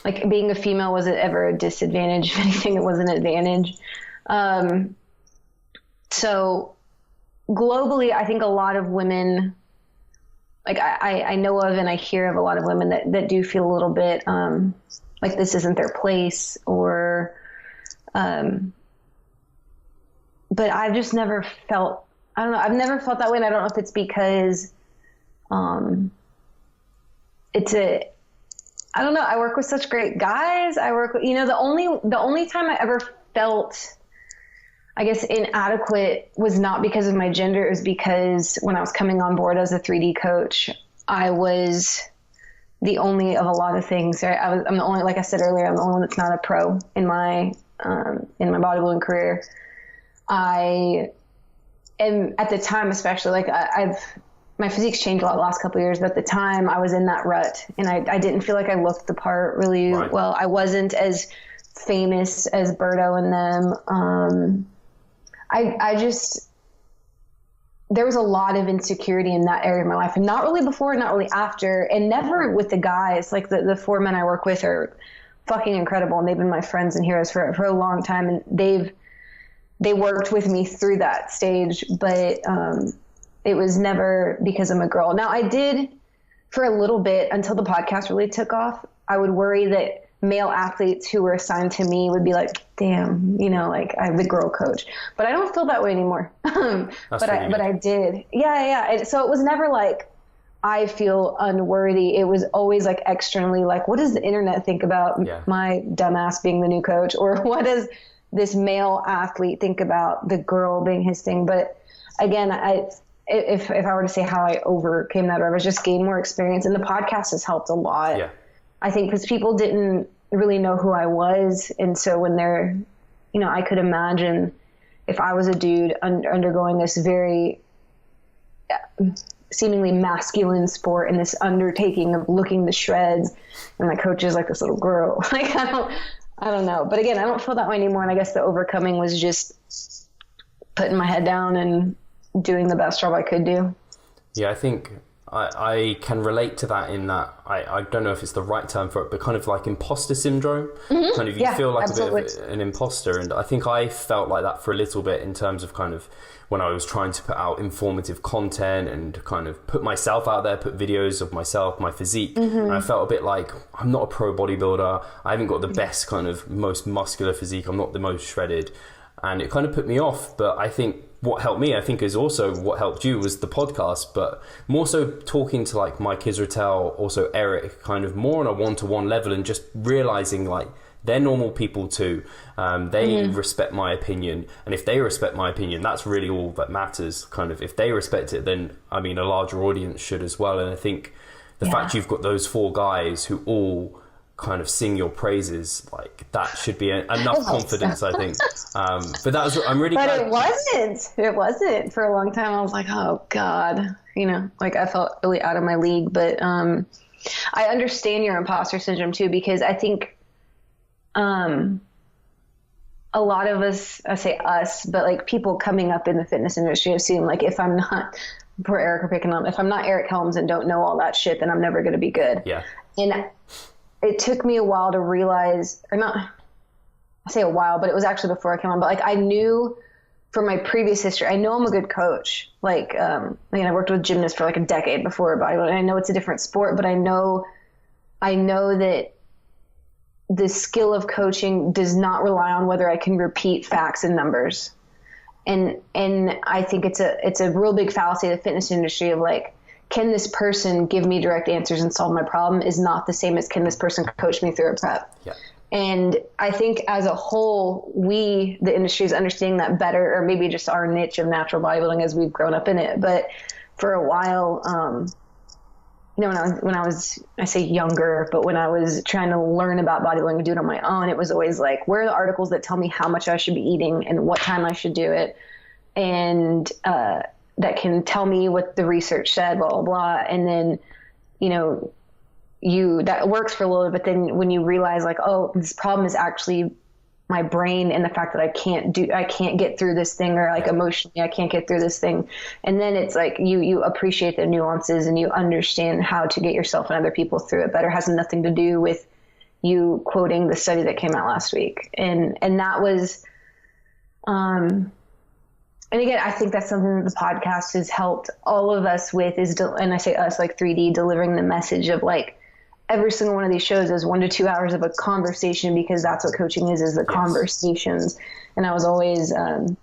like being a female wasn't ever a disadvantage. If anything, it was an advantage. So globally, I think a lot of women, like I know of and I hear of a lot of women that do feel a little bit like this isn't their place, or but I've just never felt, I don't know, I've never felt that way, and I don't know if it's because I don't know, I work with such great guys. I work with, the only time I ever felt, I guess, inadequate was not because of my gender. It was because when I was coming on board as a 3D coach, I was the only of a lot of things. Right? I'm the only, like I said earlier, I'm the only one that's not a pro in my bodybuilding career. I am, at the time, especially, like my physique's changed a lot the last couple of years, but at the time I was in that rut, and I didn't feel like I looked the part really well. I wasn't as famous as Berto and them. I just, there was a lot of insecurity in that area of my life, and not really before, not really after, and never with the guys. Like the 4 men I work with are fucking incredible, and they've been my friends and heroes for a long time, and they worked with me through that stage, but it was never because I'm a girl. Now, I did, for a little bit, until the podcast really took off, I would worry that male athletes who were assigned to me would be like, damn, like I'm the girl coach. But I don't feel that way anymore. But I did. Yeah. So it was never like I feel unworthy. It was always like externally, like, what does the internet think about my dumbass being the new coach? Or what does this male athlete think about the girl being his thing? But again, if I were to say how I overcame that, or I was just gained more experience, and the podcast has helped a lot. Yeah. I think because people didn't really know who I was. And so when they're, I could imagine if I was a dude undergoing this very seemingly masculine sport and this undertaking of looking the shreds, and my coach is like this little girl. Like, I don't know. But again, I don't feel that way anymore. And I guess the overcoming was just putting my head down and doing the best job I could do. Yeah, I think I can relate to that in that I don't know if it's the right term for it, but kind of like imposter syndrome. Mm-hmm. Kind of you feel like absolutely. A bit of an imposter. And I think I felt like that for a little bit in terms of kind of when I was trying to put out informative content and kind of put myself out there, put videos of myself, my physique. Mm-hmm. And I felt a bit like I'm not a pro bodybuilder. I haven't got the best kind of most muscular physique. I'm not the most shredded. And it kind of put me off. But I think what helped me, I think, is also what helped you was the podcast, but more so talking to like Mike Israetel, also Eric, kind of more on a one-to-one level, and just realizing like they're normal people too. They respect my opinion, and if they respect my opinion, that's really all that matters. Kind of if they respect it, then I mean a larger audience should as well. And I think the fact you've got those 4 guys who all kind of sing your praises, like that should be enough confidence, I think. But that was, I'm really glad. It wasn't for a long time. I was like, oh God, you know, like I felt really out of my league, but, I understand your imposter syndrome too, because I think, a lot of us, I say us, but like people coming up in the fitness industry assume like, if I'm not, poor Eric, or picking on, if I'm not Eric Helms and don't know all that shit, then I'm never going to be good. Yeah. And it took me a while to realize, or not, I say a while, but it was actually before I came on, but like I knew from my previous history, I know I'm a good coach. Like, I worked with gymnasts for like a decade before bodybuilding. I know it's a different sport, but I know that the skill of coaching does not rely on whether I can repeat facts and numbers. And I think it's a real big fallacy of the fitness industry of like, can this person give me direct answers and solve my problem is not the same as can this person coach me through a prep. Yeah. And I think as a whole, the industry is understanding that better, or maybe just our niche of natural bodybuilding as we've grown up in it. But for a while, when I was, I say younger, but when I was trying to learn about bodybuilding and do it on my own, it was always like, where are the articles that tell me how much I should be eating and what time I should do it? And, that can tell me what the research said, blah, blah, blah. And then, that works for a little bit, but then when you realize like, oh, this problem is actually my brain and the fact that I can't get through this thing, or like emotionally, I can't get through this thing. And then it's like, you appreciate the nuances and you understand how to get yourself and other people through it better. It has nothing to do with you quoting the study that came out last week. And that was, and again, I think that's something that the podcast has helped all of us with and I say us, like 3D, delivering the message of like, every single one of these shows is 1 to 2 hours of a conversation, because that's what coaching is the conversations. And I was always, again,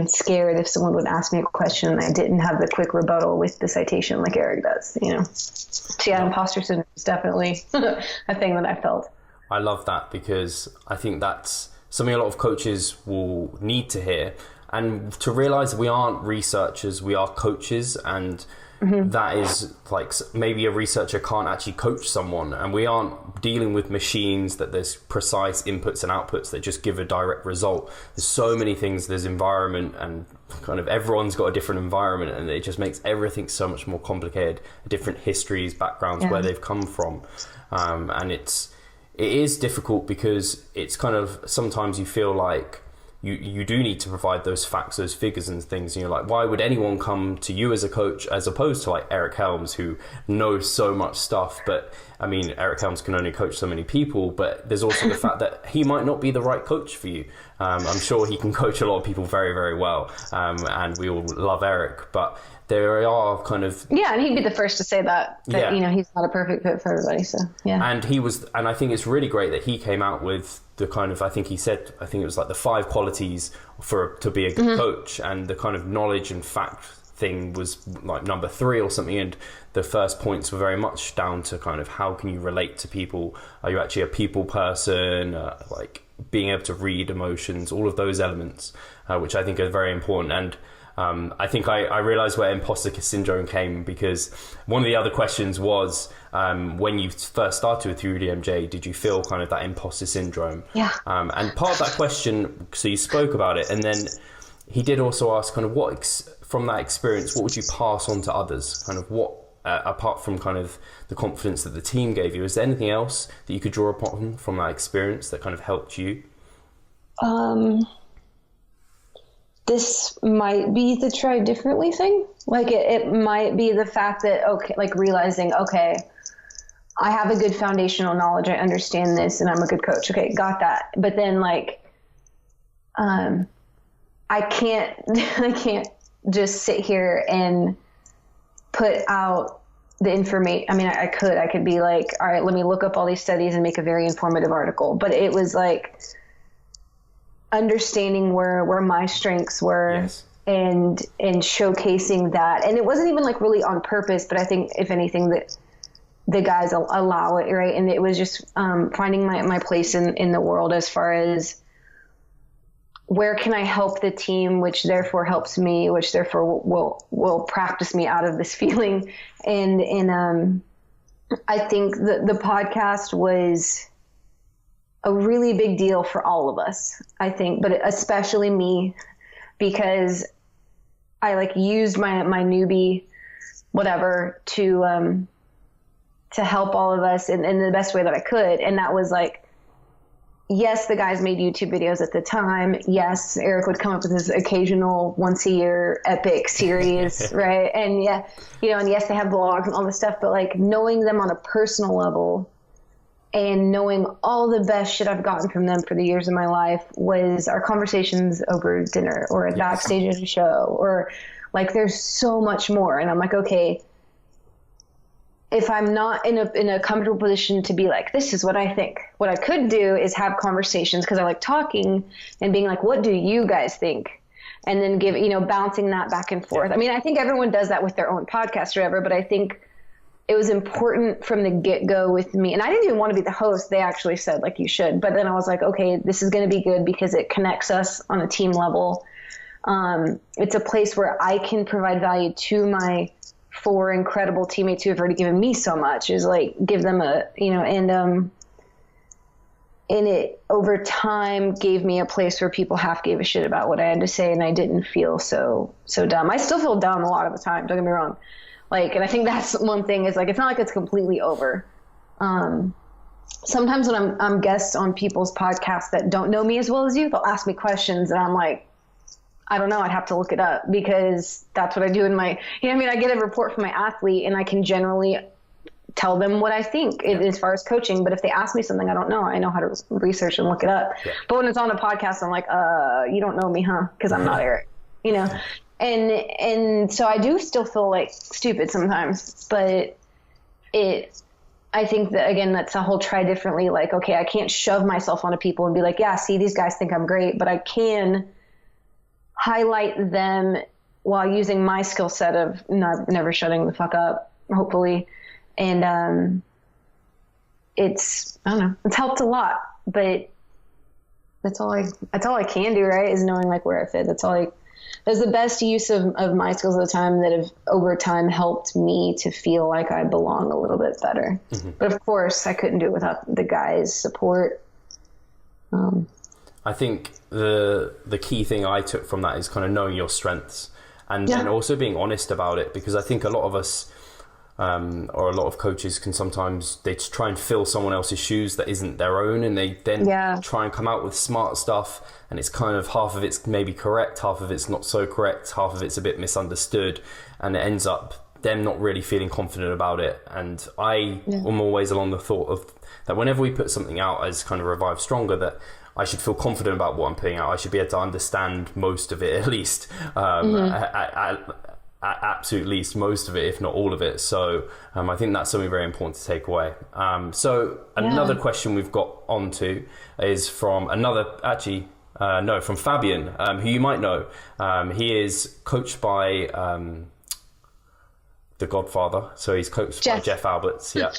scared if someone would ask me a question and I didn't have the quick rebuttal with the citation like Eric does, So yeah, imposter syndrome is definitely a thing that I felt. I love that, because I think that's something a lot of coaches will need to hear, and to realize we aren't researchers, we are coaches. And that is like, maybe a researcher can't actually coach someone, and we aren't dealing with machines that there's precise inputs and outputs that just give a direct result. There's so many things, there's environment, and kind of everyone's got a different environment, and it just makes everything so much more complicated, different histories, backgrounds, where they've come from. And it is difficult, because it's kind of, sometimes you feel like you do need to provide those facts, those figures and things. And you're like, why would anyone come to you as a coach as opposed to like Eric Helms, who knows so much stuff? But I mean, Eric Helms can only coach so many people, but there's also the fact that he might not be the right coach for you. I'm sure he can coach a lot of people very, very well. And we all love Eric, but there are kind of... Yeah, and he'd be the first to say that he's not a perfect fit for everybody, so yeah. And I think it's really great that he came out with the kind of, I think it was like the 5 qualities to be a good coach, and the kind of knowledge and fact thing was like number 3 or something, and the first points were very much down to kind of how can you relate to people, are you actually a people person, like being able to read emotions, all of those elements, which I think are very important. And I think I realized where imposter syndrome came, because one of the other questions was, when you first started with 3DMJ, did you feel kind of that imposter syndrome? Yeah. And part of that question, so you spoke about it, and then he did also ask kind of from that experience, what would you pass on to others? Kind of what, apart from kind of the confidence that the team gave you, is there anything else that you could draw upon from that experience that kind of helped you? This might be the try differently thing. Like it might be the fact that, okay, like realizing, okay, I have a good foundational knowledge. I understand this and I'm a good coach. Okay. Got that. But then like, I can't just sit here and put out the information. I mean, I could be like, all right, let me look up all these studies and make a very informative article. But it was like, understanding where my strengths were, and showcasing that. And it wasn't even like really on purpose, but I think if anything that the guys allow it, right? And it was just finding my place in the world, as far as where can I help the team, which therefore helps me, which therefore will practice me out of this feeling. And I think the podcast was a really big deal for all of us, I think, but especially me, because I like used my newbie, whatever, to help all of us in the best way that I could. And that was like, yes, the guys made YouTube videos at the time. Yes, Eric would come up with his occasional once a year epic series, right? And yeah, and yes, they have blogs and all this stuff, but like knowing them on a personal level and knowing all the best shit I've gotten from them for the years of my life was our conversations over dinner or backstage at a show, or like there's so much more. And I'm like, okay, if I'm not in a comfortable position to be like, this is what I think, what I could do is have conversations, because I like talking and being like, what do you guys think? And then bouncing that back and forth. I mean, I think everyone does that with their own podcast or whatever, but I think it was important from the get-go with me. And I didn't even want to be the host. They actually said, like, you should. But then I was like, okay, this is going to be good because it connects us on a team level. It's a place where I can provide value to my 4 incredible teammates who have already given me so much, is like give them and it over time gave me a place where people half gave a shit about what I had to say, and I didn't feel so dumb. I still feel dumb a lot of the time, don't get me wrong. Like, and I think that's one thing, is like, it's not like it's completely over. Sometimes when I'm guests on people's podcasts that don't know me as well as you, they'll ask me questions and I'm like, I don't know. I'd have to look it up, because that's what I do in my, I get a report from my athlete and I can generally tell them what I think as far as coaching. But if they ask me something I don't know, I know how to research and look it up. Yeah. But when it's on a podcast, I'm like, you don't know me, huh? Because I'm not Eric, And so I do still feel like stupid sometimes, but I think that, again, that's a whole try differently. Like, okay, I can't shove myself onto people and be like, yeah, see, these guys think I'm great, but I can highlight them while using my skill set of never shutting the fuck up, hopefully. And it's, I don't know, it's helped a lot, but that's all I can do, right? Is knowing like where I fit. That's the best use of my skills at the time that have over time helped me to feel like I belong a little bit better. Mm-hmm. But of course I couldn't do it without the guys' support. I think the key thing I took from that is kind of knowing your strengths and also being honest about it, because I think a lot of us or a lot of coaches can sometimes, they try and fill someone else's shoes that isn't their own, and they then try and come out with smart stuff, and it's kind of half of it's maybe correct, half of it's not so correct, half of it's a bit misunderstood, and it ends up them not really feeling confident about it. And I am always along the thought of that whenever we put something out as kind of Revive Stronger, that I should feel confident about what I'm putting out. I should be able to understand most of it, at least, at absolute least most of it, if not all of it. So I think that's something very important to take away. So another question we've got onto is from from Fabian, who you might know. He is coached by the Godfather, so he's coached by Jeff Alberts. Yeah.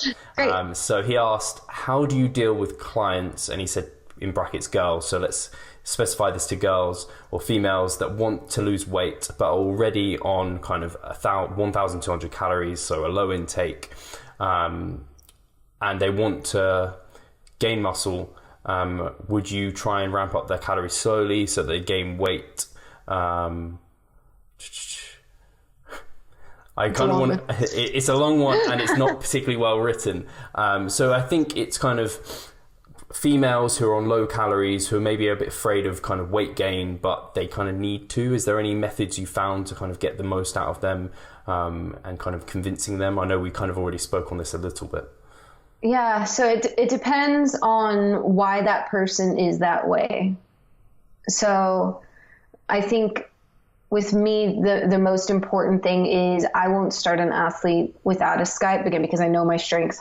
So he asked, how do you deal with clients? And he said, in brackets, girls. So let's specify this to girls or females that want to lose weight but are already on kind of 1,200 calories, so a low intake, and they want to gain muscle. Would you try and ramp up their calories slowly so they gain weight? I kind of want it's a long one and it's not particularly well written. So I think it's kind of females who are on low calories, who are maybe a bit afraid of kind of weight gain, but they kind of need to. Is there any methods you found to kind of get the most out of them and kind of convincing them? I know we kind of already spoke on this a little bit. Yeah, so it depends on why that person is that way. So I think with me, the most important thing is I won't start an athlete without a Skype, again, because I know my strengths.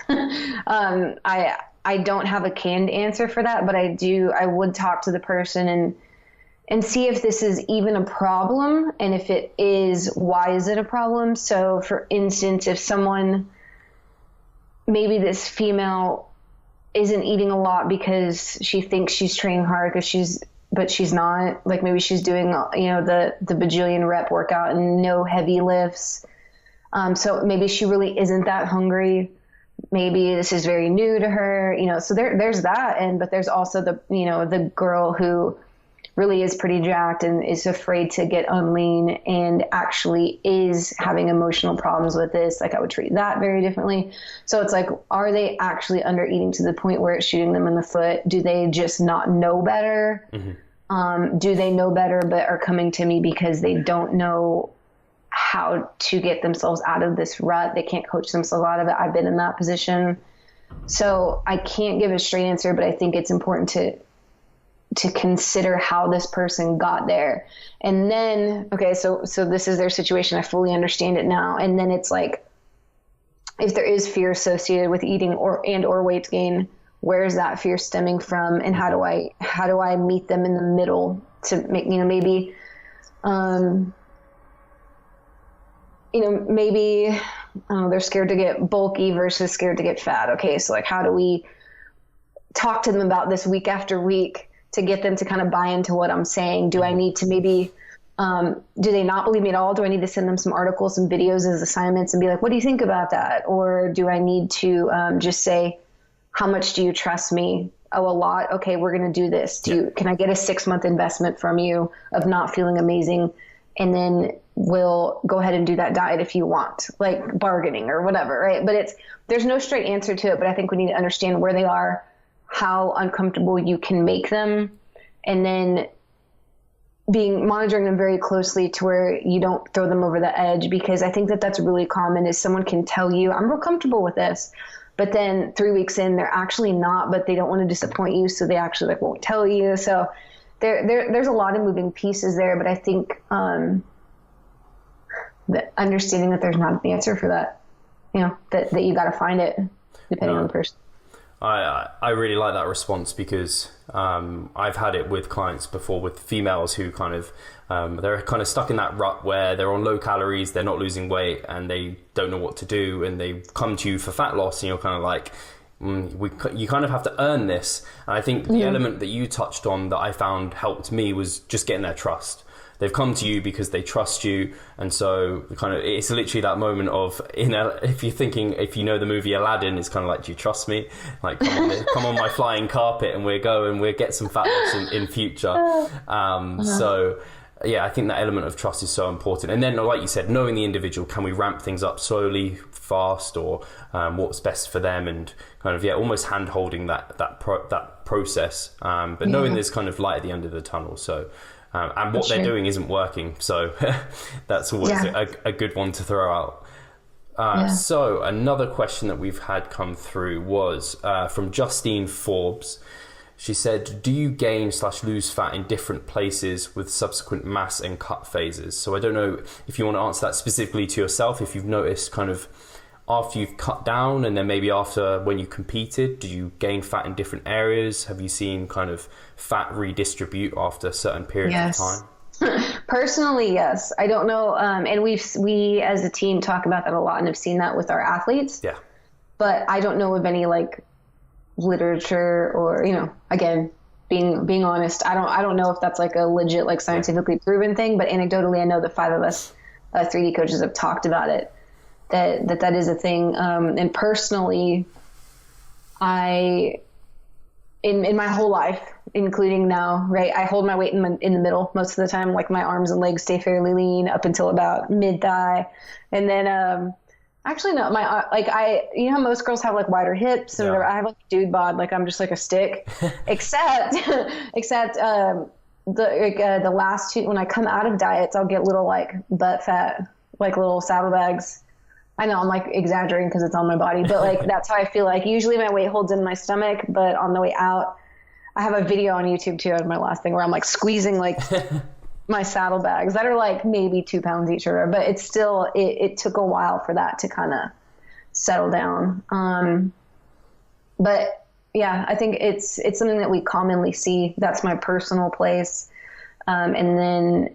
I don't have a canned answer for that, but I would talk to the person and see if this is even a problem. And if it is, why is it a problem? So for instance, if someone, maybe this female isn't eating a lot because she thinks she's training hard but she's not, like maybe she's doing, the bajillion rep workout and no heavy lifts. So maybe she really isn't that hungry. maybe this is very new to her, so there's that. But there's also the girl who really is pretty jacked and is afraid to get unlean and actually is having emotional problems with this. Like, I would treat that very differently. So it's like, are they actually under eating to the point where it's shooting them in the foot? Do they just not know better? Mm-hmm. Do they know better but are coming to me because they don't know how to get themselves out of this rut? They can't coach themselves out of it. I've been in that position. So I can't give a straight answer, but I think it's important to consider how this person got there. And then, okay, so this is their situation. I fully understand it now. And then it's like, if there is fear associated with eating or weight gain, where is that fear stemming from? And how do I meet them in the middle to make, maybe, maybe they're scared to get bulky versus scared to get fat. Okay. So like, how do we talk to them about this week after week to get them to kind of buy into what I'm saying? Do I need to maybe, do they not believe me at all? Do I need to send them some articles, some videos as assignments and be like, what do you think about that? Or do I need to just say, how much do you trust me? Oh, a lot. Okay, we're going to do this. Can I get a 6-month investment from you of not feeling amazing? And then we'll go ahead and do that diet if you want, like bargaining or whatever, right? But there's no straight answer to it, but I think we need to understand where they are, how uncomfortable you can make them, and then monitoring them very closely to where you don't throw them over the edge, because I think that's really common is someone can tell you, I'm real comfortable with this, but then 3 weeks in, they're actually not, but they don't want to disappoint you. So they actually won't tell you. So there's a lot of moving pieces there, but I think, the understanding that there's not an answer for that, that you got to find it depending on the person. I really like that response because I've had it with clients before with females who kind of they're kind of stuck in that rut where they're on low calories, they're not losing weight, and they don't know what to do, and they come to you for fat loss, and you're kind of like, you kind of have to earn this. And I think the element that you touched on that I found helped me was just getting their trust. They've come to you because they trust you, and so kind of it's literally that moment of if you know the movie Aladdin, it's kind of like, do you trust me? Like, come on my flying carpet, and we'll get some fat loss in future. So yeah, I think that element of trust is so important. And then, like you said, knowing the individual, can we ramp things up slowly, fast, or what's best for them, and kind of almost hand holding that process. But knowing there's kind of light at the end of the tunnel. So. And what they're doing isn't working. So that's always a good one to throw out. So another question that we've had come through was from Justine Forbes. She said, do you gain / lose fat in different places with subsequent mass and cut phases? So I don't know if you want to answer that specifically to yourself, if you've noticed kind of after you've cut down and then maybe after when you competed, do you gain fat in different areas? Have you seen kind of fat redistribute after certain periods of time? Personally, yes. I don't know. And we as a team talk about that a lot and have seen that with our athletes. Yeah. But I don't know of any like literature or, again, being honest, I don't know if that's like a legit, like scientifically proven thing, but anecdotally, I know the 5 of us 3D coaches have talked about it. That is a thing. And personally, in my whole life, including now, right, I hold my weight in the middle most of the time. Like my arms and legs stay fairly lean up until about mid thigh. And then, actually no, you know how most girls have like wider hips and whatever? I have like a dude bod, like I'm just like a stick, except, the last 2, when I come out of diets, I'll get little like butt fat, like little saddlebags. I know I'm like exaggerating because it's on my body, but like that's how I feel. Like usually my weight holds in my stomach, but on the way out, I have a video on YouTube too, my last thing, where I'm like squeezing like my saddlebags that are like maybe 2 pounds each or, but it's still, it took a while for that to kind of settle down. But yeah, I think it's something that we commonly see. That's my personal place. And then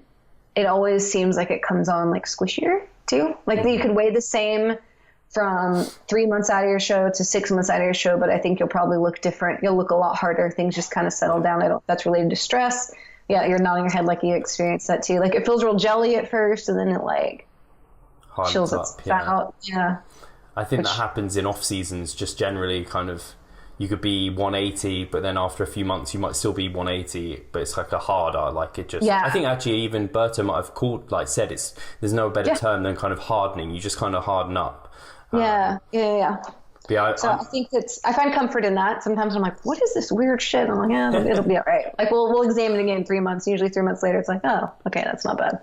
it always seems like it comes on like squishier too. Like you could weigh the same from 3 months out of your show to 6 months out of your show, but I think you'll probably look different. You'll look a lot harder. Things just kind of settle down. I don't know if that's related to stress. Yeah, you're nodding your head like you experienced that too. Like it feels real jelly at first, and then it like chills itself out. Yeah. I think that happens in off seasons, just generally kind of, you could be 180, but then after a few months you might still be 180, but it's like a harder, like it just, I think actually even Berto might have said there's no better term than kind of hardening. You just kind of harden up. Yeah. Yeah, so I think I find comfort in that. Sometimes I'm like, what is this weird shit? I'm like, yeah, it'll be all right. Like we'll examine it again in 3 months. Usually 3 months later, it's like, oh, okay, that's not bad.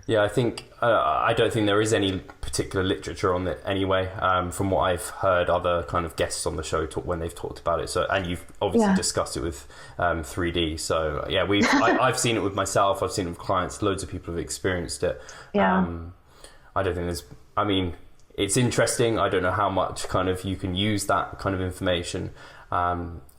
Yeah, I think I don't think there is any particular literature on it anyway. From what I've heard, other kind of guests on the show when they've talked about it. So, and you've obviously discussed it with 3D. So yeah, I've seen it with myself. I've seen it with clients. Loads of people have experienced it. Yeah. I don't think it's interesting. I don't know how much kind of you can use that kind of information.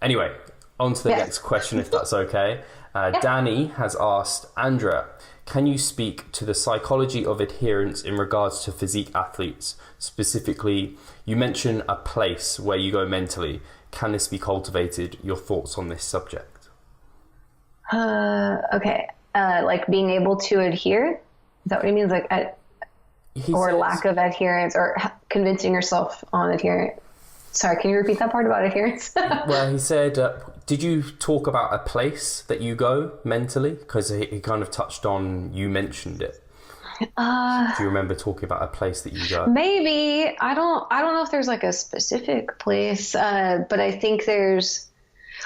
Anyway, on to the next question, if that's okay. Danny has asked, Andrea, can you speak to the psychology of adherence in regards to physique athletes? Specifically, you mention a place where you go mentally. Can this be cultivated? Your thoughts on this subject? Okay. Like being able to adhere? Is that what he means? Like, lack of adherence, or convincing yourself on adherence? Sorry, can you repeat that part about adherence? Well, he said, did you talk about a place that you go mentally? Because he kind of touched on, you mentioned it. Do you remember talking about a place that you go? Maybe. I don't know if there's like a specific place, but I think there's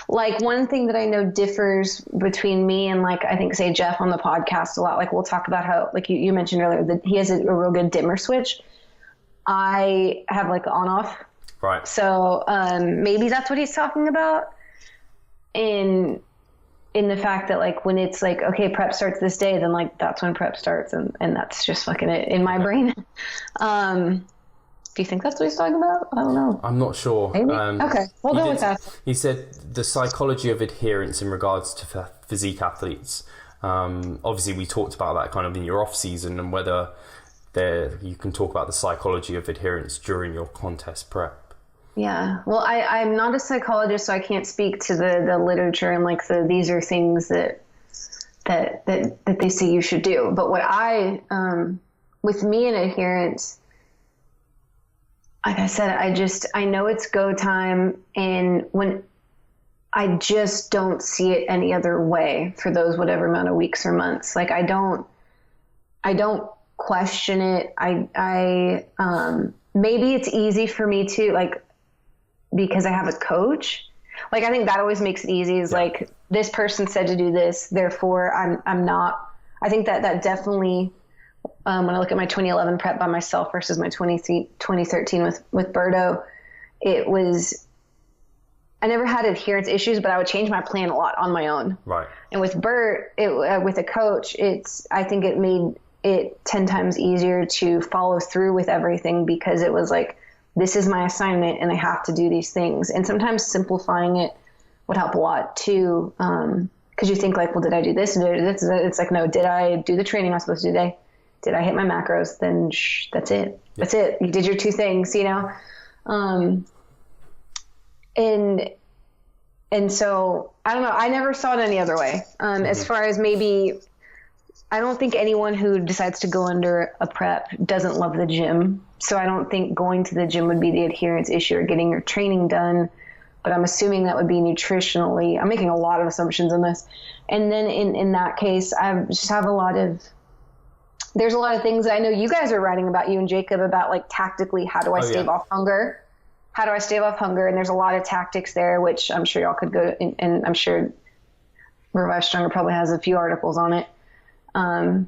like one thing that I know differs between me and like, I think, say, Jeff on the podcast a lot. Like we'll talk about how, like you mentioned earlier, that he has a real good dimmer switch. I have like on off. Right. So maybe that's what he's talking about in the fact that like when it's like, okay, prep starts this day, then like that's when prep starts, and that's just fucking it in my brain. Do you think that's what he's talking about? I don't know. I'm not sure. Maybe? Okay, we'll go with that. He said the psychology of adherence in regards to physique athletes. Obviously, we talked about that kind of in your off season, and whether you can talk about the psychology of adherence during your contest prep. Yeah. Well, I'm not a psychologist, so I can't speak to the literature and like these are things that they say you should do. But what with me and adherence, like I said, I know it's go time, and when I just don't see it any other way for those whatever amount of weeks or months. Like I don't question it. Maybe it's easy for me to like, because I have a coach. Like, I think that always makes it easy is like, this person said to do this, therefore I'm not. I think that definitely, when I look at my 2011 prep by myself versus my 2013 with Berto, it was, I never had adherence issues, but I would change my plan a lot on my own. Right. And with Bert, with a coach, I think it made it 10 times easier to follow through with everything, because it was like, this is my assignment and I have to do these things. And sometimes simplifying it would help a lot too. Cause you think like, well, did I do this? It's like, no, did I do the training I was supposed to do today? Did I hit my macros? Then that's it. Yep. That's it. You did your 2 things, you know? And so I don't know. I never saw it any other way. As far as maybe, I don't think anyone who decides to go under a prep doesn't love the gym. So I don't think going to the gym would be the adherence issue or getting your training done. But I'm assuming that would be nutritionally. I'm making a lot of assumptions on this. And then in that case, I just have there's a lot of things that I know you guys are writing about, you and Jacob, about like tactically, how do I stave off hunger? How do I stave off hunger? And there's a lot of tactics there, which I'm sure y'all could go and I'm sure Revive Stronger probably has a few articles on it. And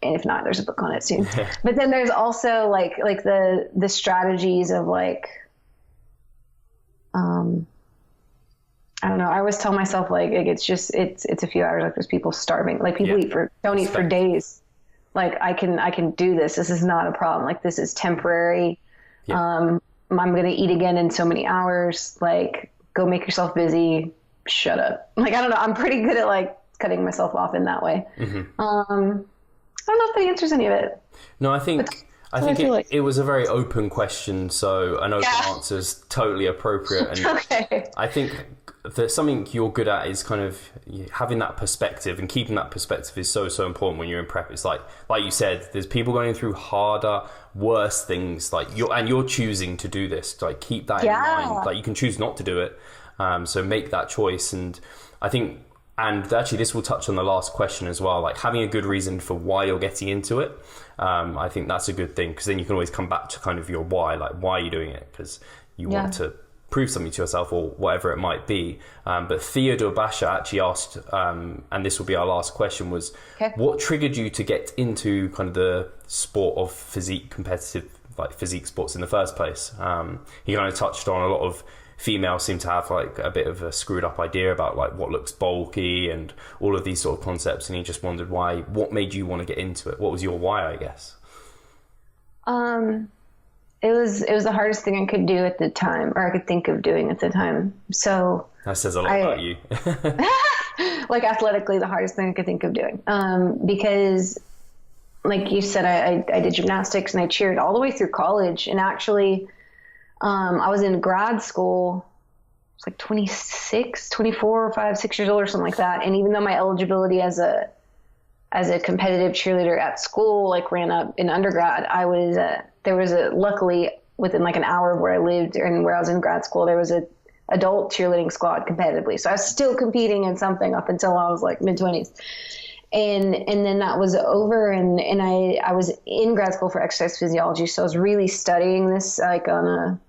if not, there's a book on it soon. But then there's also like the strategies of like, I don't know. I always tell myself like it's a few hours. Like there's people starving. Like people don't eat for days. Like I can do this. This is not a problem. Like this is temporary. Yeah. I'm going to eat again in so many hours. Like go make yourself busy. Shut up. Like, I don't know. I'm pretty good at like cutting myself off in that way. Mm-hmm. I don't know if that answers any of it. No, I think it was a very open question, so I know the answer's totally appropriate. And okay. I think something you're good at is kind of having that perspective, and keeping that perspective is so important when you're in prep. It's like you said, there's people going through harder, worse things, like you're choosing to do this. Like, keep that in mind. Like, you can choose not to do it, so make that choice. And I think, and actually this will touch on the last question as well, like having a good reason for why you're getting into it. I think that's a good thing, because then you can always come back to kind of your why, like why are you doing it? Because you want to prove something to yourself, or whatever it might be. But Theodore Basha actually asked, and this will be our last question, was what triggered you to get into kind of the sport of physique, competitive like physique sports in the first place? He kind of touched on a lot of females seem to have like a bit of a screwed up idea about like what looks bulky and all of these sort of concepts, and he just wondered what made you want to get into it? What was your why, I guess? It was the hardest thing I could do at the time, or I could think of doing at the time. So that says a lot about you. Like, athletically, the hardest thing I could think of doing. Because like you said, I did gymnastics and I cheered all the way through college. And actually, I was in grad school. I was like 26, 24, 5, 6 years old or something like that. And even though my eligibility as a competitive cheerleader at school, like, ran up in undergrad, there was luckily within like an hour of where I lived and where I was in grad school, there was a adult cheerleading squad competitively. So I was still competing in something up until I was like mid-20s. And then that was over, and I was in grad school for exercise physiology. So I was really studying this like on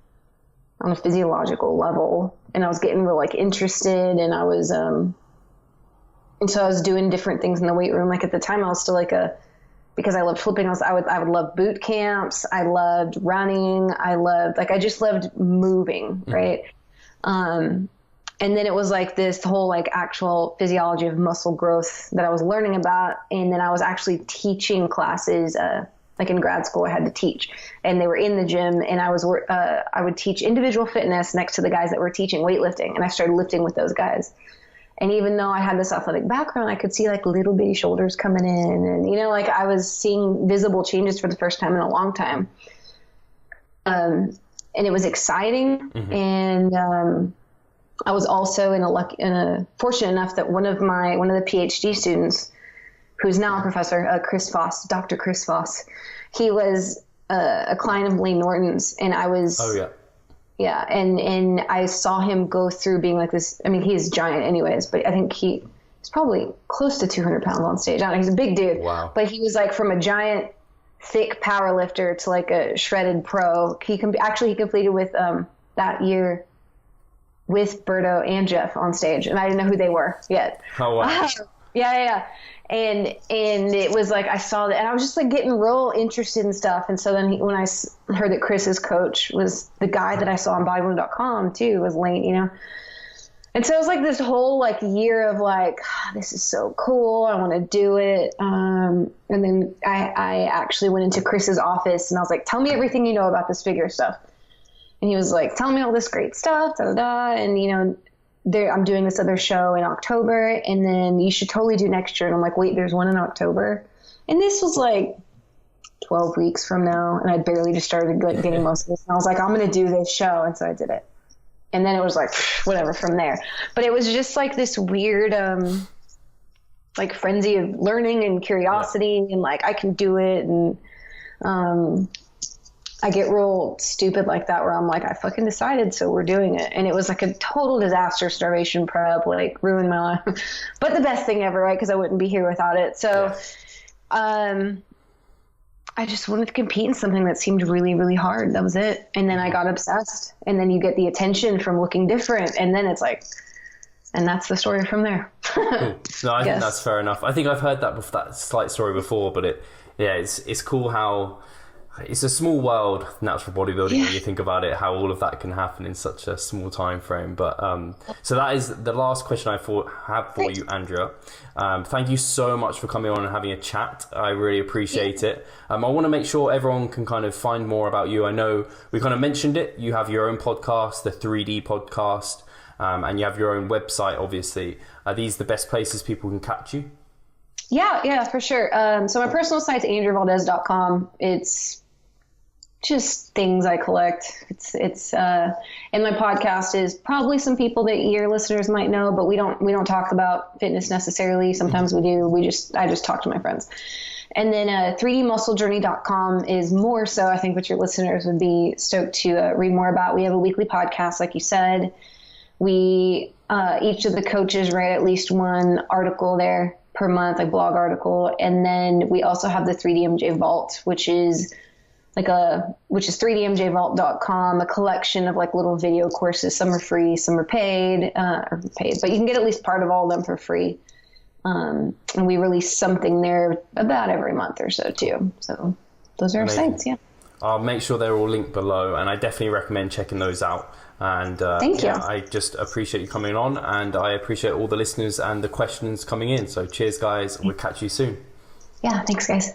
a physiological level, and I was getting real like interested, and I was and so I was doing different things in the weight room. Like, at the time I was still because I loved flipping, I would love boot camps. I loved running. I just loved moving. Right. And then it was like this whole like actual physiology of muscle growth that I was learning about. And then I was actually teaching classes, like in grad school I had to teach, and they were in the gym, and I would teach individual fitness next to the guys that were teaching weightlifting. And I started lifting with those guys. And even though I had this athletic background, I could see like little bitty shoulders coming in, and, like, I was seeing visible changes for the first time in a long time. And it was exciting. Mm-hmm. And, I was also fortunate enough that one of the PhD students, who's now a professor, Chris Foss, Dr. Chris Foss, he was a client of Lee Norton's, and I was, yeah. And I saw him go through being like this. I mean, he's giant anyways, but I think he's probably close to 200 pounds on stage. I don't know, he's a big dude. Wow. But he was like from a giant, thick power lifter to like a shredded pro. He completed with that year with Berto and Jeff on stage, and I didn't know who they were yet. Oh, wow. Yeah. And it was like, I saw that, and I was just like getting real interested in stuff. And so then when I heard that Chris's coach was the guy that I saw on bodybuilding.com too, was Lane, And so it was like this whole like year of like, this is so cool, I want to do it. And then I actually went into Chris's office, and I was like, tell me everything you know about this figure stuff. And he was like, tell me all this great stuff, and I'm doing this other show in October, and then you should totally do next year. And I'm like, wait, there's one in October. And this was like 12 weeks from now, and I barely just started getting most of this. And I was like, I'm going to do this show. And so I did it. And then it was like, whatever from there. But it was just like this weird, like frenzy of learning and curiosity, and like, I can do it. And, I get real stupid like that, where I'm like, I fucking decided, so we're doing it. And it was like a total disaster, starvation prep, like ruined my life, but the best thing ever, right? Because I wouldn't be here without it. So, I just wanted to compete in something that seemed really, really hard. That was it. And then I got obsessed, and then you get the attention from looking different. And then it's like, and that's the story from there. Cool. No, I think that's fair enough. I think I've heard that slight story before, but it's cool how it's a small world, natural bodybuilding, when you think about it, how all of that can happen in such a small time frame. But so that is the last question I have for you, Andrea. Thank you so much for coming on and having a chat. I really appreciate it. I want to make sure everyone can kind of find more about you. I know we kind of mentioned it. You have your own podcast, the 3D podcast, and you have your own website, obviously. Are these the best places people can catch you? Yeah, for sure. So my personal site's andreavaldez.com. It's just things I collect. And my podcast is probably some people that your listeners might know, but we don't talk about fitness necessarily. Sometimes we do. I just talk to my friends. And then 3dmusclejourney.com is more so, I think, what your listeners would be stoked to read more about. We have a weekly podcast, like you said. We each of the coaches write at least one article there per month, like blog article. And then we also have the 3DMJ Vault, which is 3dmjvault.com, a collection of like little video courses. Some are free, some are paid, but you can get at least part of all of them for free. And we release something there about every month or so too. So those are Amazing. Our sites. Yeah. I'll make sure they're all linked below, and I definitely recommend checking those out. And thank you. I just appreciate you coming on, and I appreciate all the listeners and the questions coming in. So cheers, guys. We'll catch you soon. Yeah. Thanks, guys.